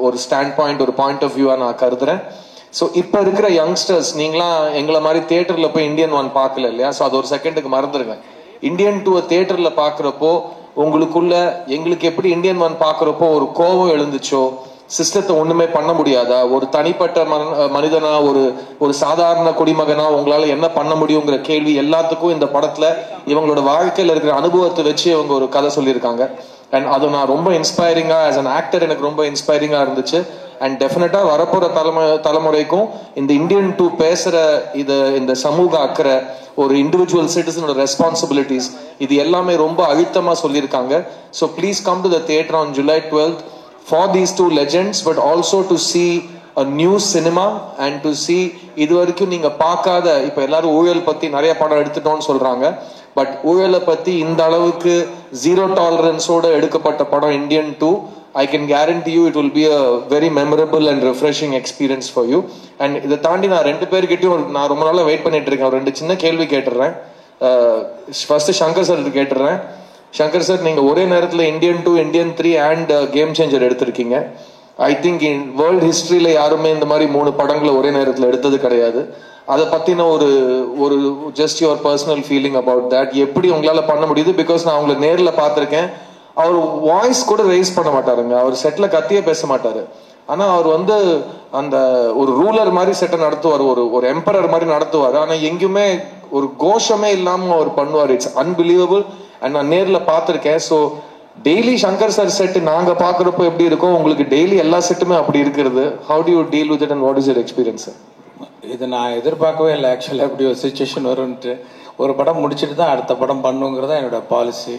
ஒரு ஸ்டாண்ட் பாயிண்ட், ஒரு பாயிண்ட் ஆஃப் வியூவா நான் கருதுறேன். ஸோ இப்போ இருக்கிற யங்ஸ்டர்ஸ் நீங்களாம் எங்களை மாதிரி தியேட்டர்ல போய் இந்தியன் 1 பார்க்கல இல்லையா? ஸோ அது ஒரு செகண்டுக்கு மறந்துருங்க. இந்தியன் 2 தியேட்டர்ல பாக்குறப்போ உங்களுக்குள்ள எங்களுக்கு எப்படி இந்தியன் 1 பாக்குறப்போ ஒரு கோபம் எழுந்துச்சோ, சிஸ்டத்தை ஒண்ணுமே பண்ண முடியாதா, ஒரு தனிப்பட்ட மனிதனா, ஒரு சாதாரண குடிமகனா உங்களால என்ன பண்ண முடியுங்கிற கேள்வி எல்லாத்துக்கும் இந்த படத்துல இவங்களோட வாழ்க்கையில இருக்கிற அனுபவத்தை வச்சு இவங்க ஒரு கதை சொல்லியிருக்காங்க. அண்ட் அது நான் ரொம்ப இன்ஸ்பைரிங்கா, ஆஸ் அன் ஆக்டர் எனக்கு ரொம்ப இன்ஸ்பைரிங்கா இருந்துச்சு. அண்ட் டெஃபினட்டா வரப்போற தலைமுறைக்கும் இந்த இந்தியன் 2 பேசுற இந்த சமூக அக்கறை, ஒரு இண்டிவிஜுவல் சிட்டிசனோட ரெஸ்பான்சிபிலிட்டிஸ், இது எல்லாமே ரொம்ப அழுத்தமா சொல்லியிருக்காங்க. So please come to the theatre on July 12th for these 2 legends, but also to see a new cinema and to see இது வரைக்கும் நீங்க பார்க்காத, இப்ப எல்லாரும் ஊழல் பத்தி நிறைய படம் எடுத்துட்டோம்னு சொல்றாங்க, பட் ஊழலை பத்தி இந்த அளவுக்கு 0 டாலரன்ஸோட எடுக்கப்பட்ட படம் Indian 2. I can guarantee you it will be a very memorable and refreshing experience for you. And இதை தாண்டி நான் 2 பேர்கிட்டயும் நான் ரொம்ப நாளா வெயிட் பண்ணிட்டு இருக்கேன். 2 சின்ன கேள்வி கேட்டுறேன். ஃபர்ஸ்ட் சங்கர் சார் கேட்டுறேன். சங்கர் சார், நீங்க ஒரே நேரத்தில் Indian 2, Indian 3 and game changer எடுத்திருக்கீங்க. ஐ திங்க் இன் வேர்ல்ட் ஹிஸ்டரியில யாருமே இந்த மாதிரி 3 படங்களை ஒரே நேரத்தில் எடுத்தது கிடையாது. அதை பத்தின ஒரு just your personal feeling about that, எப்படி உங்களால பண்ண முடியுது? பிகாஸ் நான் அவங்களை நேரில் பார்த்துருக்கேன். அவர் வாய்ஸ் கூட ரைஸ் பண்ண மாட்டாருங்க, அவர் செட்ல கத்தியே பேச மாட்டாரு. ஆனா அவர் வந்து அந்த ஒரு ரூலர் மாதிரி செட்டை நடத்துவார், ஒரு எம்பரர் மாதிரி நடத்துவார். ஆனா எங்கேயுமே ஒரு கோஷமே இல்லாம அவர் பண்ணுவார். It's unbelievable. அண்ட் நான் நேரில் பார்த்துருக்கேன். So daily Shankar sir set நாங்க பாக்குறப்போ எப்படி இருக்கும், உங்களுக்கு டெய்லி எல்லா செட்டுமே அப்படி இருக்கிறது. How to you deal with it and what is your experience? இது நான் எதிர்பார்க்கவே இல்லை ஆக்சுவலாக, இப்படி ஒரு சுச்சுவேஷன் வரும்ன்ட்டு. ஒரு படம் முடிச்சுட்டு தான் அடுத்த படம் பண்ணுங்கிறது தான் என்னோட பாலிசி.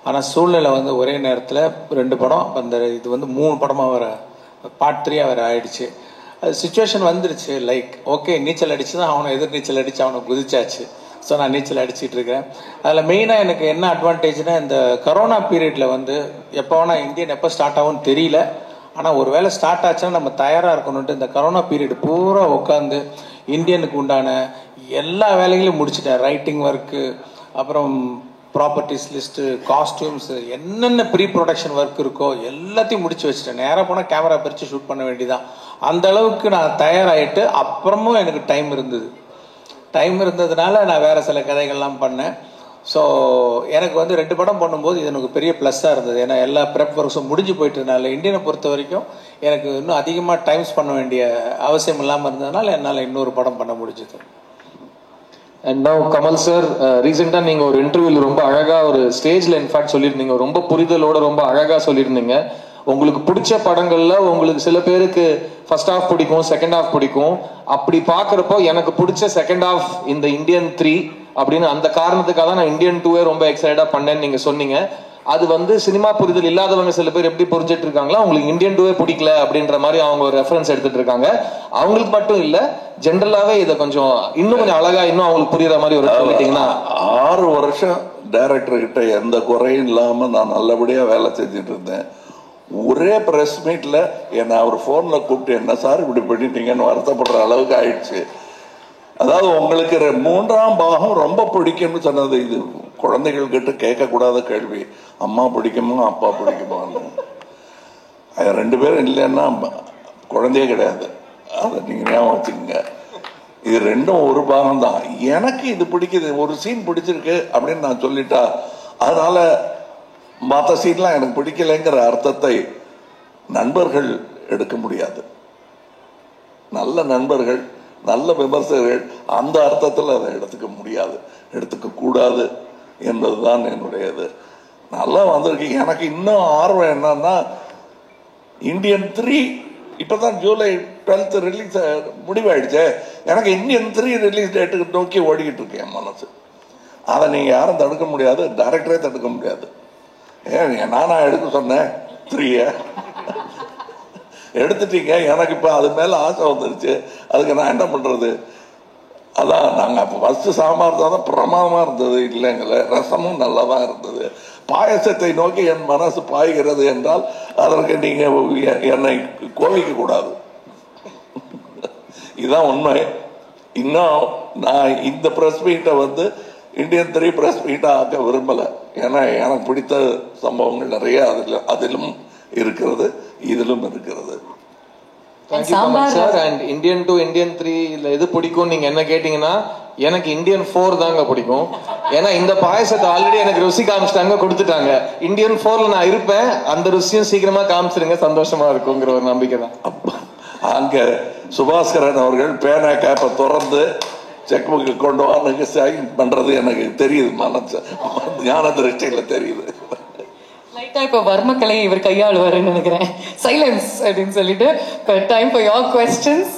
ஆனால் சூழ்நிலை வந்து ஒரே நேரத்தில் 2 படம், அந்த இது வந்து 3 படமாக வர பார்ட் 3 வர ஆயிடுச்சு. அது சுச்சுவேஷன் வந்துருச்சு. லைக் ஓகே, நீச்சல் அடிச்சு தான் அவனை எதிர் நீச்சல் அடித்து அவனை குதிச்சாச்சு. ஸோ நான் நீச்சல் அடிச்சுட்டு இருக்கேன். அதில் மெயினாக எனக்கு என்ன அட்வான்டேஜ்னா, இந்த கரோனா பீரியடில் வந்து எப்போ வேணால் இந்தியன் எப்போ ஸ்டார்ட் ஆகும்னு தெரியல. ஆனால் ஒரு வேளை ஸ்டார்ட் ஆச்சுன்னா நம்ம தயாராக இருக்கணுன்ட்டு இந்த கரோனா பீரியட் பூரா உட்காந்து இந்தியனுக்கு உண்டான எல்லா வேலைகளையும் முடிச்சுட்டேன். ரைட்டிங் ஒர்க்கு, அப்புறம் ப்ராப்பர்ட்டிஸ் லிஸ்ட்டு, காஸ்டியூம்ஸு, என்னென்ன ப்ரீ ப்ரொடக்ஷன் ஒர்க் இருக்கோ எல்லாத்தையும் முடிச்சு வச்சுட்டேன். நேராக போனால் கேமரா பிரித்து ஷூட் பண்ண வேண்டியதான். அந்த அளவுக்கு நான் தயாராகிட்டு அப்புறமும் எனக்கு டைம் இருந்ததுனால நான் வேறு சில கதைகள்லாம் பண்ணேன். ஸோ எனக்கு வந்து 2 படம் பண்ணும்போது இது எனக்கு பெரிய ப்ளஸ்ஸாக இருந்தது. ஏன்னா எல்லா ப்ரெப் ஒர்க்ஸும் முடிஞ்சு போயிட்டதுனால இந்தியனை பொறுத்த வரைக்கும் எனக்கு இன்னும் அதிகமாக டைம்ஸ் பண்ண வேண்டிய அவசியம் இல்லாமல் இருந்ததுனால என்னால் இன்னொரு படம் பண்ண முடிஞ்சது. அண்ட் நவ் கமல் சார், ரீசெண்டாக நீங்கள் ஒரு இன்டர்வியூவில் ரொம்ப அழகாக ஒரு ஸ்டேஜில் இன்ஃபேக்ட் சொல்லியிருந்தீங்க, ரொம்ப புரிதலோட ரொம்ப அழகாக சொல்லியிருந்தீங்க. உங்களுக்கு பிடிச்ச படங்கள்ல உங்களுக்கு சில பேருக்கு ஃபர்ஸ்ட் ஹாஃப் பிடிக்கும், செகண்ட் ஹாஃப் பிடிக்கும். அப்படி பார்க்குறப்போ எனக்கு பிடிச்ச செகண்ட் ஹாஃப் இந்த இந்தியன் 3 அப்படின்னு, அந்த காரணத்துக்காக தான் நான் இந்தியன் 2 ரொம்ப எக்ஸைட்டடாக பண்ணேன்னு நீங்கள் சொன்னீங்க. அது வந்து சினிமா புரிதல் இல்லாதவங்க சில பேர் எப்படி புரிஞ்சிட்டு இருக்காங்களா, உங்களுக்கு இந்தியன் 2 பிடிக்கல அப்படின்ற மாதிரி அவங்க ஒரு ரெஃபரன்ஸ் எடுத்துட்டு இருக்காங்க. அவங்களுக்கு மட்டும் இல்ல, ஜென்ரலாவே இதை கொஞ்சம் இன்னும் கொஞ்சம் அழகா இன்னும் அவங்களுக்கு புரியுற மாதிரி ஒரு சொல்லிட்டீங்கன்னா. 6 வருஷம் டைரக்டர் கிட்ட எந்த குறையும் இல்லாம நான் நல்லபடியா வேலை செஞ்சுட்டு இருந்தேன். ஒரே பிரஸ் மீட்ல என்ன அவர் போன்ல கூப்பிட்டு, என்ன சார் இப்படி பண்ணிட்டீங்கன்னு வருத்தப்படுற அளவுக்கு ஆயிடுச்சு. அதாவது உங்களுக்கு 3ஆம் பாகம் ரொம்ப பிடிக்கும்னு சொன்னது, இது குழந்தைகள் கிட்ட கேட்கக்கூடாத கேள்வி. அம்மா பிடிக்குமா அப்பா பிடிக்குமான்னு. 2 பேரும் இல்லைன்னா குழந்தையே கிடையாது. அதை நீங்க ஞாபகம் வச்சுக்கோங்க. இது 2ம் ஒரு பாகம் தான். எனக்கு இது பிடிக்குது, ஒரு சீன் பிடிச்சிருக்கு அப்படின்னு நான் சொல்லிட்டா, அதனால மற்ற சீன்லாம் எனக்கு பிடிக்கலைங்கிற அர்த்தத்தை நண்பர்கள் எடுக்க முடியாது. நல்ல நண்பர்கள், நல்ல விமர்சகர்கள் அந்த அர்த்தத்தில் அதை எடுத்துக்க முடியாது, எடுத்துக்க கூடாது என்பதுதான் என்னுடையது. நல்லா வந்திருக்கு. எனக்கு இன்னும் ஆர்வம் என்னன்னா, இந்தியன் 3 இப்பதான் ஜூலை 12 ரிலீஸ் முடிவாயிடுச்சு. எனக்கு இந்தியன் 3 ரிலீஸ் டேட்டுக்கு நோக்கி ஓடிக்கிட்டு இருக்கேன் என் மனசு. அதை நீங்க யாரும் தடுக்க முடியாது, டைரக்டரே தடுக்க முடியாது. நானா எடுக்க சொன்னேன் 3 எடுத்துட்டீங்க. எனக்கு இப்ப அது மேல ஆசை வந்துருச்சு. அதுக்கு நான் என்ன பண்றது? அதான் நாங்க அப்ப ஃபர்ஸ்ட் சாம்பார் தான் பிரமாதமா இருந்தது இல்லைங்களே, ரசமும் நல்லா தான் இருந்தது. பாயசத்தை நோக்கி என் மனசு பாய்கிறது என்றால் அதற்கு நீங்க என்னை கோவிக்க கூடாது. இதுதான் உண்மை. இன்னும் நான் இந்த பிரஸ் மீட்டை வந்து இந்தியன் 3 பிரஸ் மீட்டா ஆக்க விரும்பல. ஏன்னா எனக்கு பிடித்த சம்பவங்கள் நிறைய அதிலும் இருக்கிறது, இதிலும் இருக்கிறது. இந்தியன் 2 இந்தியன் 3 எது பிடிக்கும் நீங்க என்ன கேட்டீங்கன்னா, எனக்கு இந்தியன் 4 தாங்க பிடிக்கும். ஏன்னா இந்த பாயசத்தை ஆல்ரெடி எனக்கு ருசி காமிச்சிட்டாங்க, கொடுத்துட்டாங்க. இந்தியன் 4ல நான் இருப்பேன், அந்த ருசியும் சீக்கிரமா காமிச்சிருங்க, சந்தோஷமா இருக்குங்கிற ஒரு நம்பிக்கை தான். அங்க சுபாஸ்கரன் அவர்கள் பேனா கேப்பை திறந்து செக் புக்கு கொண்டு வாங்க சைன் பண்றது எனக்கு தெரியுது, மனசு ஞான திருஷ்டியில தெரியுது. லைட்டா இப்ப வர்மக்கலை இவர் கையாளுவாருன்னு நினைக்கிறேன். சைலன்ஸ் அப்படின்னு சொல்லிட்டு டைம் ஃபார் யோர் क्वेश्चंस.